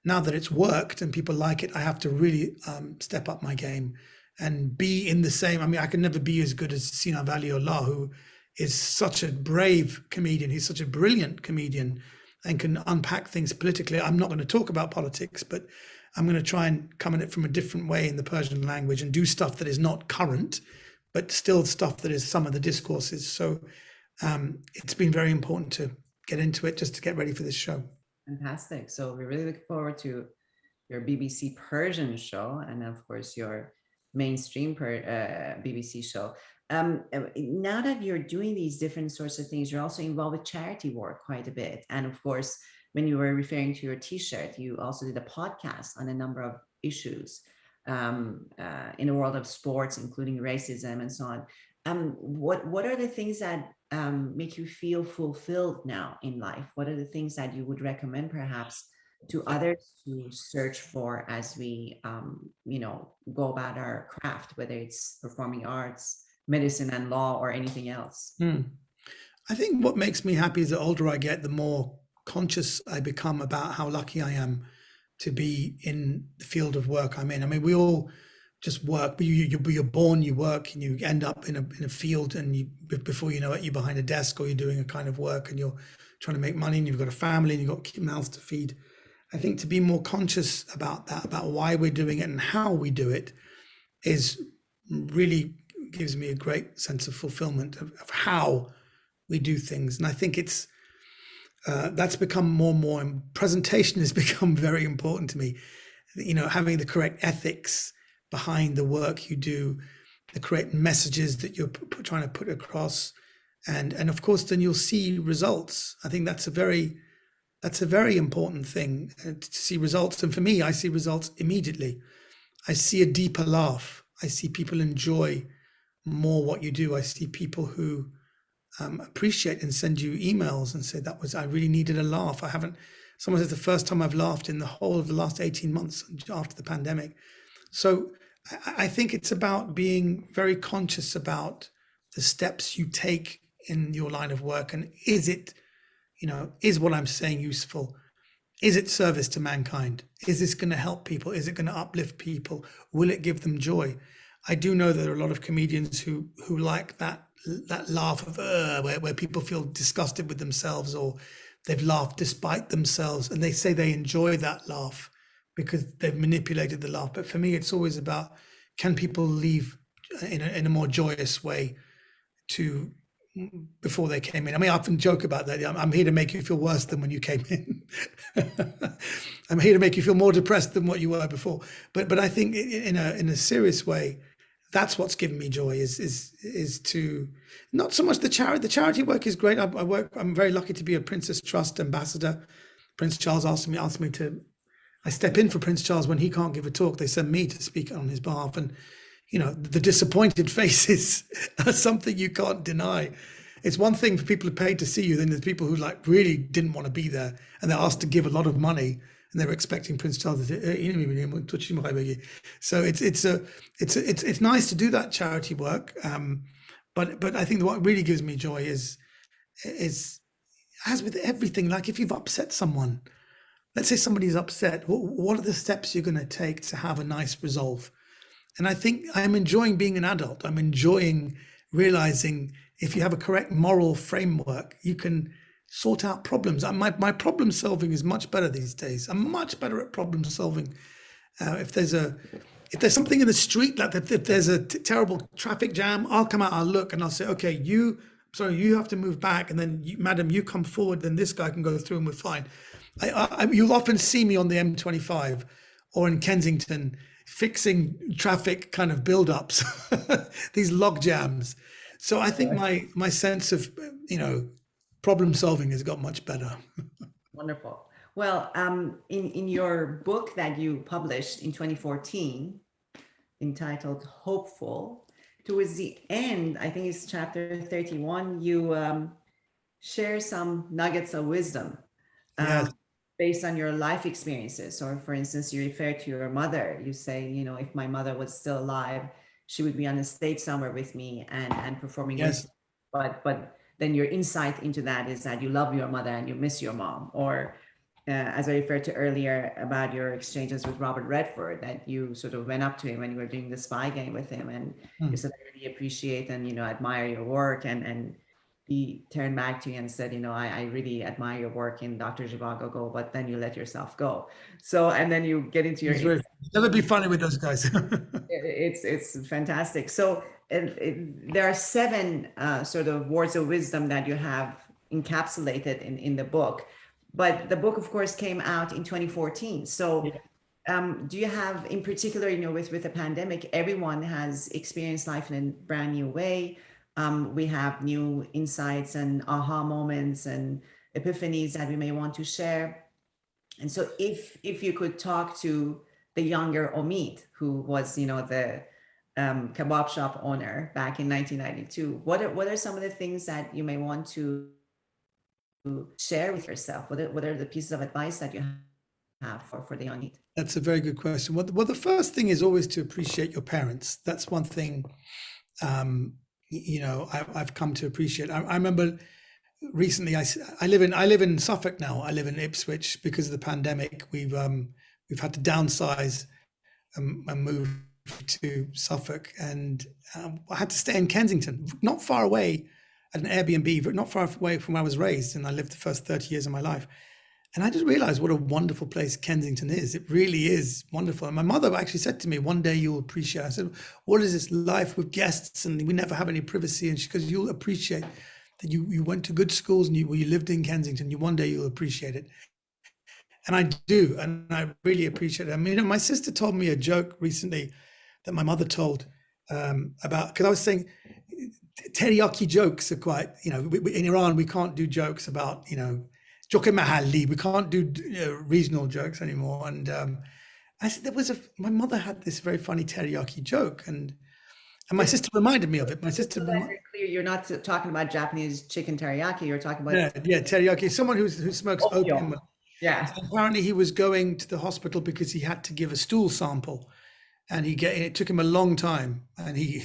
that it's worked and people like it, I have to really step up my game and be in the same. I mean, I can never be as good as Sina Valiullah, who is such a brave comedian. He's such a brilliant comedian and can unpack things politically. I'm not going to talk about politics, but I'm going to try and come at it from a different way in the Persian language and do stuff that is not current, but still stuff that is some of the discourses. So it's been very important to get into it just to get ready for this show. Fantastic. So we're really looking forward to your BBC Persian show, and of course your mainstream BBC show. Now that you're doing these different sorts of things, you're also involved with charity work quite a bit. And of course, when you were referring to your t-shirt, you also did a podcast on a number of issues in the world of sports, including racism and so on. What are the things that make you feel fulfilled now in life? What are the things that you would recommend perhaps to others to search for as we, go about our craft, whether it's performing arts, medicine and law, or anything else? I think what makes me happy is the older I get, the more conscious I become about how lucky I am to be in the field of work I'm in. I mean, we all just work, but you're born, you work, and you end up in a field, and before you know it, you're behind a desk, or you're doing a kind of work, and you're trying to make money, and you've got a family, and you've got mouths to feed. I think to be more conscious about that, about why we're doing it and how we do it, is really gives me a great sense of fulfillment of how we do things. And I think it's that's become more and more, and presentation has become very important to me. Having the correct ethics behind the work you do, the correct messages that you're trying to put across, and of course then you'll see results. I think that's a very important thing, to see results. And for me, I see results immediately. I see a deeper laugh. I see people enjoy more what you do. I see people who appreciate and send you emails and say, I really needed a laugh. Someone says the first time I've laughed in the whole of the last 18 months after the pandemic. So I think it's about being very conscious about the steps you take in your line of work. And is it, is what I'm saying useful? Is it service to mankind? Is this going to help people? Is it going to uplift people? Will it give them joy? I do know there are a lot of comedians who like that laugh of where people feel disgusted with themselves, or they've laughed despite themselves, and they say they enjoy that laugh because they've manipulated the laugh. But for me, it's always about, can people leave in a more joyous way to before they came in? I mean, I often joke about that. I'm here to make you feel worse than when you came in. I'm here to make you feel more depressed than what you were before. But I think in a serious way, that's what's given me joy, is to not so much the charity. The charity work is great. I'm very lucky to be a Princess Trust ambassador. Prince Charles asked me to I step in for Prince Charles when he can't give a talk. They send me to speak on his behalf. And, you know, the disappointed faces are something you can't deny. It's one thing for people who paid to see you, then there's people who like really didn't want to be there and they're asked to give a lot of money and they're expecting Prince Charles to say, so it's nice to do that charity work. But I think what really gives me joy is as with everything, like if you've upset someone, let's say somebody's upset, what are the steps you're going to take to have a nice resolve? And I think I'm enjoying being an adult. I'm enjoying realizing if you have a correct moral framework, you can sort out problems. My problem solving is much better these days. I'm much better at problem solving. If there's something in the street, like if there's a terrible traffic jam, I'll come out, I'll look, and I'll say, okay, you have to move back, and then madam, you come forward, then this guy can go through and we're fine. You'll often see me on the M25 or in Kensington fixing traffic kind of build-ups, these log jams. So I think my sense of, you know, problem solving has got much better. Wonderful. Well, in your book that you published in 2014, entitled Hopeful, towards the end, I think it's chapter 31, you share some nuggets of wisdom Yes. based on your life experiences. Or for instance, you refer to your mother. You say, you know, if my mother was still alive, she would be on a stage somewhere with me and performing. Yes. But then your insight into that is that you love your mother and you miss your mom. Or as I referred to earlier about your exchanges with Robert Redford, that you sort of went up to him when you were doing the spy game with him, and you said, I really appreciate and, you know, admire your work. And he turned back to you and said, you know, I really admire your work in Dr. Zhivago Go, but then you let yourself go. So, and then you get into your... Never be funny with those guys. It's fantastic. So there are 7 sort of words of wisdom that you have encapsulated in the book. But the book, of course, came out in 2014. So do you have, in particular, you know, with the pandemic, everyone has experienced life in a brand new way. We have new insights and aha moments and epiphanies that we may want to share. And so if you could talk to the younger Omid, who was, you know, the kebab shop owner back in 1992, what are some of the things that you may want to share with yourself? What are the pieces of advice that you have for the young Omid? That's a very good question. Well, the first thing is always to appreciate your parents. That's one thing, you know, I've come to appreciate. I remember recently, I live in Suffolk now. I live in Ipswich because of the pandemic. We've had to downsize and move to Suffolk, and I had to stay in Kensington, not far away at an Airbnb, but not far away from where I was raised, and I lived the first 30 years of my life. And I just realized what a wonderful place Kensington is. It really is wonderful. And my mother actually said to me, one day you'll appreciate it. I said, what is this life with guests and we never have any privacy? And she goes, you'll appreciate that you went to good schools and you lived in Kensington. One day you'll appreciate it. And I do, and I really appreciate it. I mean, you know, my sister told me a joke recently that my mother told about, because I was saying teriyaki jokes are quite, you know, in Iran, we can't do jokes about, you know, joke mahalli, we can't do regional jokes anymore. And I said, my mother had this very funny teriyaki joke, and my sister reminded me of it. My sister, very clear, you're not talking about Japanese chicken teriyaki, you're talking about teriyaki. Someone who smokes opium. Yeah. So apparently he was going to the hospital because he had to give a stool sample, and it took him a long time. And he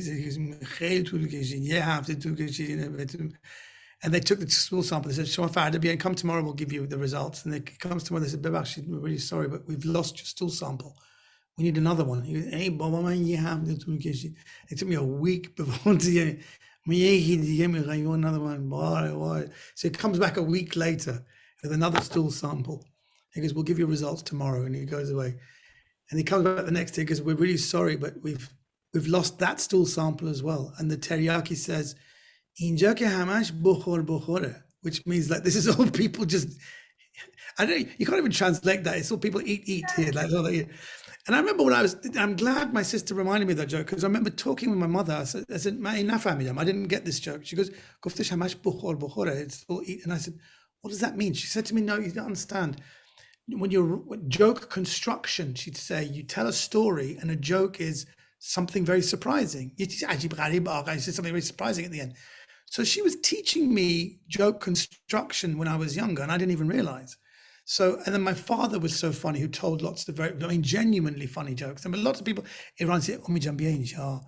and they took the stool sample. They said, come tomorrow, we'll give you the results. And they comes tomorrow, they said, actually, we're really sorry, but we've lost your stool sample. We need another one. He goes, hey, Baba, you have the stool. It took me a week before to get another one. So he comes back a week later with another stool sample. He goes, we'll give you results tomorrow. And he goes away. And he comes back the next day because we're really sorry, but we've lost that stool sample as well. And the teriyaki says, "Inja ke hamash bukhor bukhore," which means like this is all people just. I don't. You can't even translate that. It's all people eat here. Like all that. And I remember when I'm glad my sister reminded me of that joke, because I remember talking with my mother. I said, I didn't get this joke. She goes, "Goftesh hamash bukhor bukhore." It's all eat. And I said, "What does that mean?" She said to me, "No, you don't understand. when you're joke construction, she'd say, you tell a story and a joke is something very surprising. She said something very surprising at the end. So she was teaching me joke construction when I was younger, and I didn't even realize. So, and then my father was so funny, who told lots of genuinely funny jokes. And lots of people, Iran say, Omid Djalili,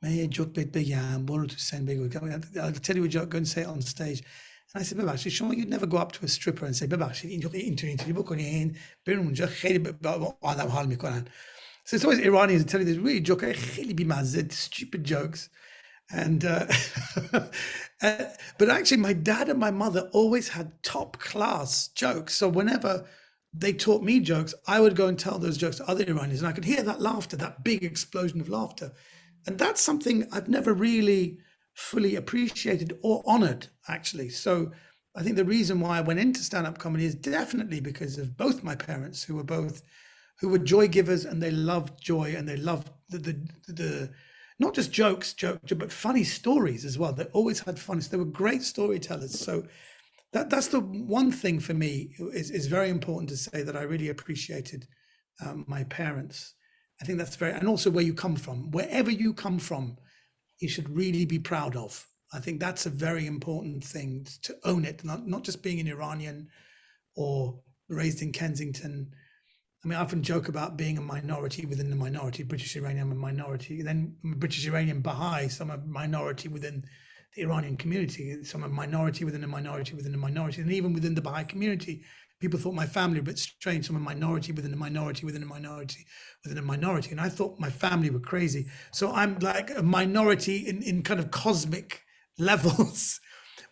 may joke I'll tell you a joke, go and say it on stage. And I said, Babashi, Sean, you'd never go up to a stripper and say, Babashi, so it's always Iranians who tell you this really joke, stupid jokes. And but actually my dad and my mother always had top class jokes. So whenever they taught me jokes, I would go and tell those jokes to other Iranians, and I could hear that laughter, that big explosion of laughter. And that's something I've never really fully appreciated or honored, actually. So I think the reason why I went into stand-up comedy is definitely because of both my parents, who were joy givers, and they loved joy, and they loved the not just jokes, but funny stories as well. They always had fun. So they were great storytellers. So that's the one thing for me is very important to say, that I really appreciated my parents. I think that's and also where you come from. Wherever you come from, you should really be proud of. I think that's a very important thing, to own it, not just being an Iranian or raised in Kensington. I mean, I often joke about being a minority within the minority. British Iranian, I'm a minority. Then British Iranian Baha'i, so I'm a minority within the Iranian community. So I'm a minority within a minority within a minority. And even within the Baha'i community, people thought my family were a bit strange. So I'm a minority within a minority within a minority within a minority. And I thought my family were crazy. So I'm like a minority in kind of cosmic levels.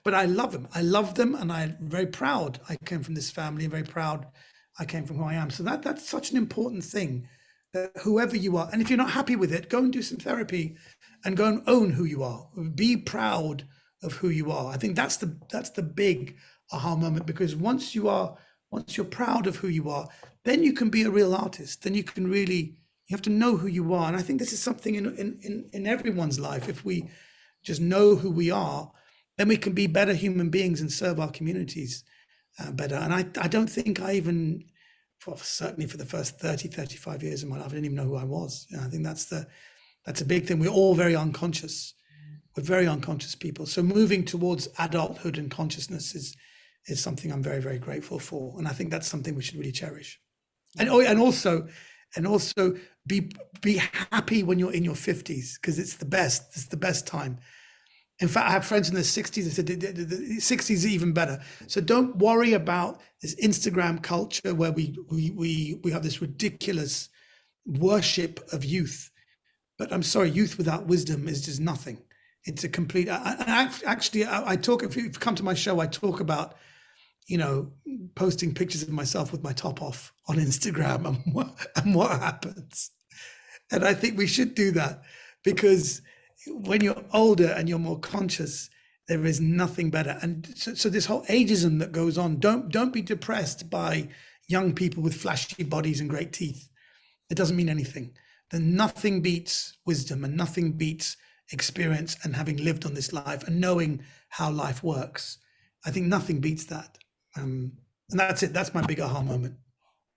But I love them. I love them, and I'm very proud I came from this family, and very proud I came from who I am. So that's such an important thing, that whoever you are, and if you're not happy with it, go and do some therapy and go and own who you are. Be proud of who you are. I think that's the big aha moment, because once you're proud of who you are, then you can be a real artist. Then you have to know who you are. And I think this is something in everyone's life. If we just know who we are, then we can be better human beings and serve our communities better. And I don't think I even, certainly for the first 35 years of my life, I didn't even know who I was. I think that's a big thing. We're all very unconscious. We're very unconscious people. So moving towards adulthood and consciousness is something I'm very, very grateful for. And I think that's something we should really cherish. And also be happy when you're in your 50s, because it's the best. It's the best time. In fact, I have friends in their 60s that said the 60s is even better. So don't worry about this Instagram culture where we have this ridiculous worship of youth. But I'm sorry, youth without wisdom is just nothing. It's a complete. I talk. If you come to my show, I talk about, posting pictures of myself with my top off on Instagram and what happens. And I think we should do that, because when you're older and you're more conscious, there is nothing better. And so this whole ageism that goes on, don't be depressed by young people with flashy bodies and great teeth. It doesn't mean anything. Then nothing beats wisdom, and nothing beats experience and having lived on this life and knowing how life works. I think nothing beats that. And that's it. That's my big aha moment.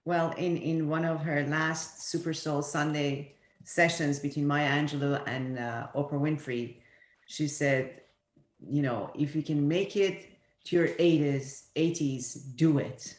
Well, in one of her last Super Soul Sunday sessions between Maya Angelou and Oprah Winfrey, she said, if you can make it to your 80s, do it,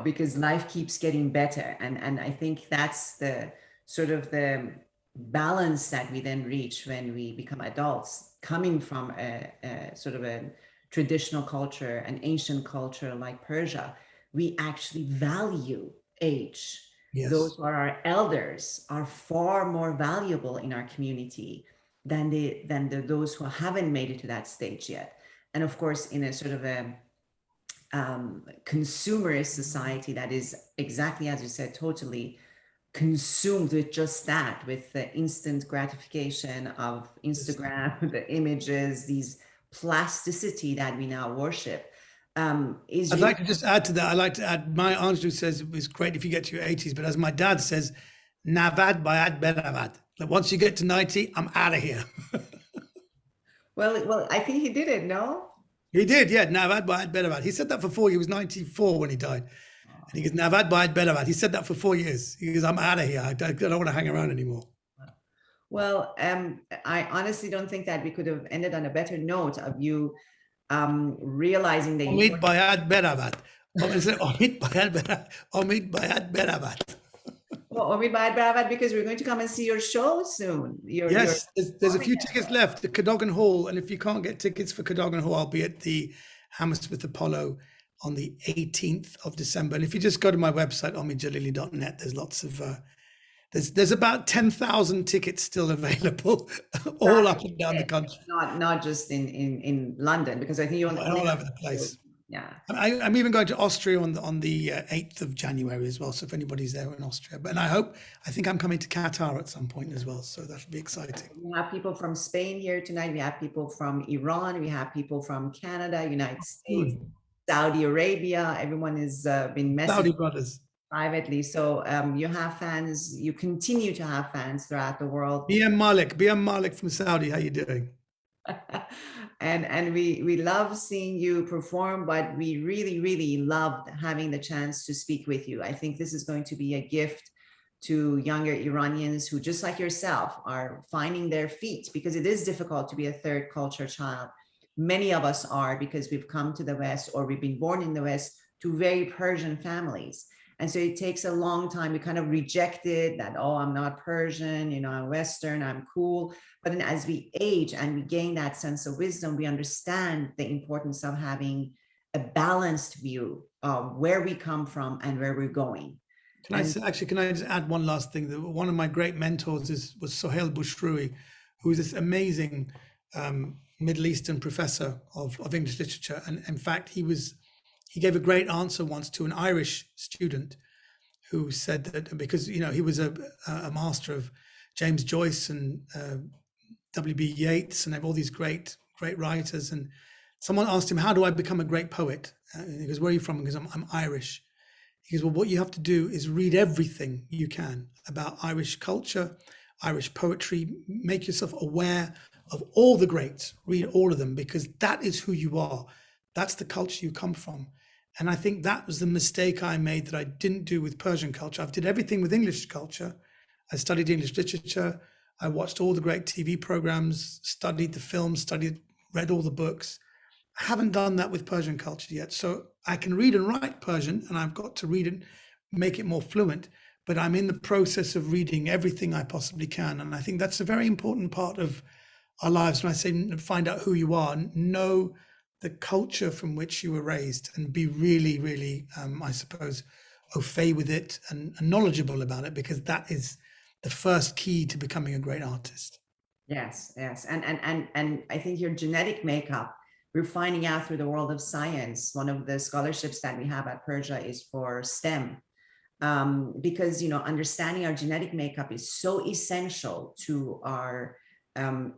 because life keeps getting better. And I think that's the sort of the balance that we then reach when we become adults, coming from a sort of a traditional culture, an ancient culture like Persia. We actually value age. Yes. Those who are our elders are far more valuable in our community than those who haven't made it to that stage yet. And of course, in a sort of a consumerist society that is, exactly as you said, totally consumed with just that, with the instant gratification of Instagram, the images, these plasticity that we now worship. I'd like to just add to that. I like to add, my Angelou says it's great if you get to your 80s, but as my dad says, Navad bayad beravad. Like, once you get to 90, I'm out of here. Well, I think he did it, no? He did, yeah. Navad bayad beravad. He said that for 4. He was 94 when he died. And he goes, Navad Bayad Bedavat. He said that for 4 years. He goes, I'm out of here. I don't want to hang around anymore. Well, I honestly don't think that we could have ended on a better note of you realizing the Omid importance. Bayad Bedavat. Omid Bayad Bedavat. Well, Omid Djalili, because we're going to come and see your show soon. Yes, there's a few tickets left at Cadogan Hall. And if you can't get tickets for Cadogan Hall, I'll be at the Hammersmith Apollo on the 18th of December. And if you just go to my website, omidjalili.net, there's lots of, there's about 10,000 tickets still available, all up and down the country. Not just in London, because I think you're all over the place. Yeah. I'm even going to Austria on the 8th of January as well. So if anybody's there in Austria, and I think I'm coming to Qatar at some point as well. So that'll be exciting. We have people from Spain here tonight. We have people from Iran. We have people from Canada, United States, Saudi Arabia. Everyone has been messaging Saudi brothers privately. So you have fans. You continue to have fans throughout the world. BM Malik from Saudi. How you doing? And we love seeing you perform, but we really loved having the chance to speak with you. I think this is going to be a gift to younger Iranians who, just like yourself, are finding their feet, because it is difficult to be a third culture child. Many of us are, because we've come to the West, or we've been born in the West to very Persian families. And so it takes a long time. We kind of rejected that, oh, I'm not Persian, I'm Western, I'm cool. But then as we age and we gain that sense of wisdom, we understand the importance of having a balanced view of where we come from and where we're going. Can I just add one last thing? One of my great mentors was Sohail Bushrui, who is this amazing Middle Eastern professor of English literature. And in fact, he gave a great answer once to an Irish student who said that because, he was a master of James Joyce and W.B. Yeats and all these great writers. And someone asked him, how do I become a great poet? And he goes, where are you from? He goes, I'm Irish. He goes, well, what you have to do is read everything you can about Irish culture, Irish poetry, make yourself aware of all the greats, read all of them, because that is who you are. That's the culture you come from. And I think that was the mistake I made that I didn't do with Persian culture. I did everything with English culture. I studied English literature. I watched all the great TV programs, studied the films, read all the books. I haven't done that with Persian culture yet. So I can read and write Persian, and I've got to read it, make it more fluent. But I'm in the process of reading everything I possibly can. And I think that's a very important part of our lives. When I say find out who you are, know the culture from which you were raised, and be really, I suppose, au fait with it and knowledgeable about it, because that is the first key to becoming a great artist. Yes. And I think your genetic makeup, we're finding out through the world of science. One of the scholarships that we have at Persia is for STEM, because, understanding our genetic makeup is so essential to our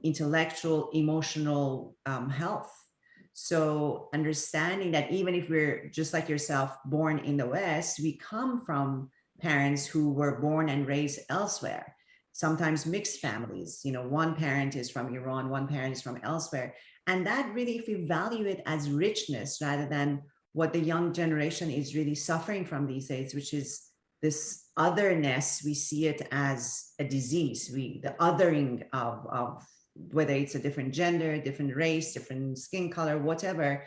intellectual, emotional health. So understanding that even if we're just like yourself, born in the West, we come from parents who were born and raised elsewhere, sometimes mixed families. One parent is from Iran, one parent is from elsewhere. And that really, if we value it as richness rather than what the young generation is really suffering from these days, which is this otherness, we see it as a disease. The othering of whether it's a different gender, different race, different skin color, whatever,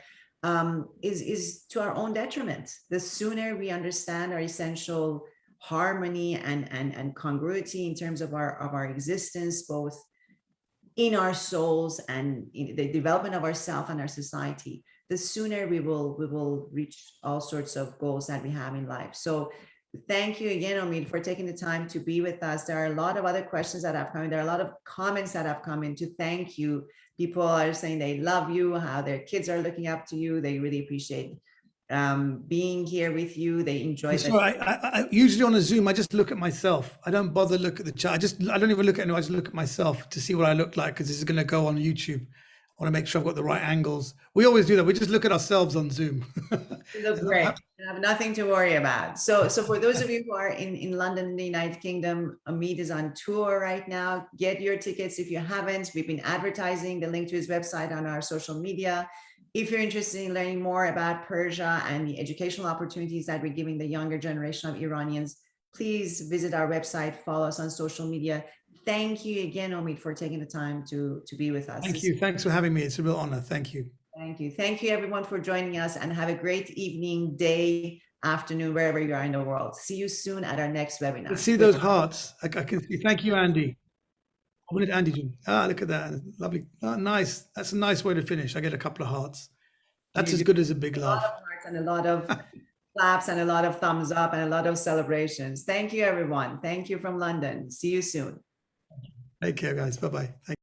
is to our own detriment. The sooner we understand our essential harmony and congruity in terms of our existence, both in our souls and in the development of ourselves and our society, the sooner we will reach all sorts of goals that we have in life. So thank you again, Omid, for taking the time to be with us. There are a lot of other questions that have come in. There are a lot of comments that have come in to thank you. People are saying they love you, how their kids are looking up to you. They really appreciate being here with you. They enjoy it. I usually on a Zoom, I just look at myself. I don't bother look at the chat. I don't even look at anyone. I just look at myself to see what I look like, because this is going to go on YouTube. I want to make sure I've got the right angles. We always do that. We just look at ourselves on Zoom. You look great. You have nothing to worry about. So for those of you who are in London, in the United Kingdom, Omid is on tour right now. Get your tickets if you haven't. We've been advertising the link to his website on our social media. If you're interested in learning more about Persia and the educational opportunities that we're giving the younger generation of Iranians, please visit our website, follow us on social media. Thank you again, Omid, for taking the time to be with us. Thank you. Thanks for having me. It's a real honor. Thank you. Thank you. Thank you, everyone, for joining us, and have a great evening, day, afternoon, wherever you are in the world. See you soon at our next webinar. Let's see those hearts. I can see. Thank you, Andy. I wanted Andy to. Look at that. Lovely. Nice. That's a nice way to finish. I get a couple of hearts. That's as good as a big laugh. A lot of hearts and a lot of claps and a lot of thumbs up and a lot of celebrations. Thank you, everyone. Thank you from London. See you soon. Take care, guys. Bye-bye. Thank you.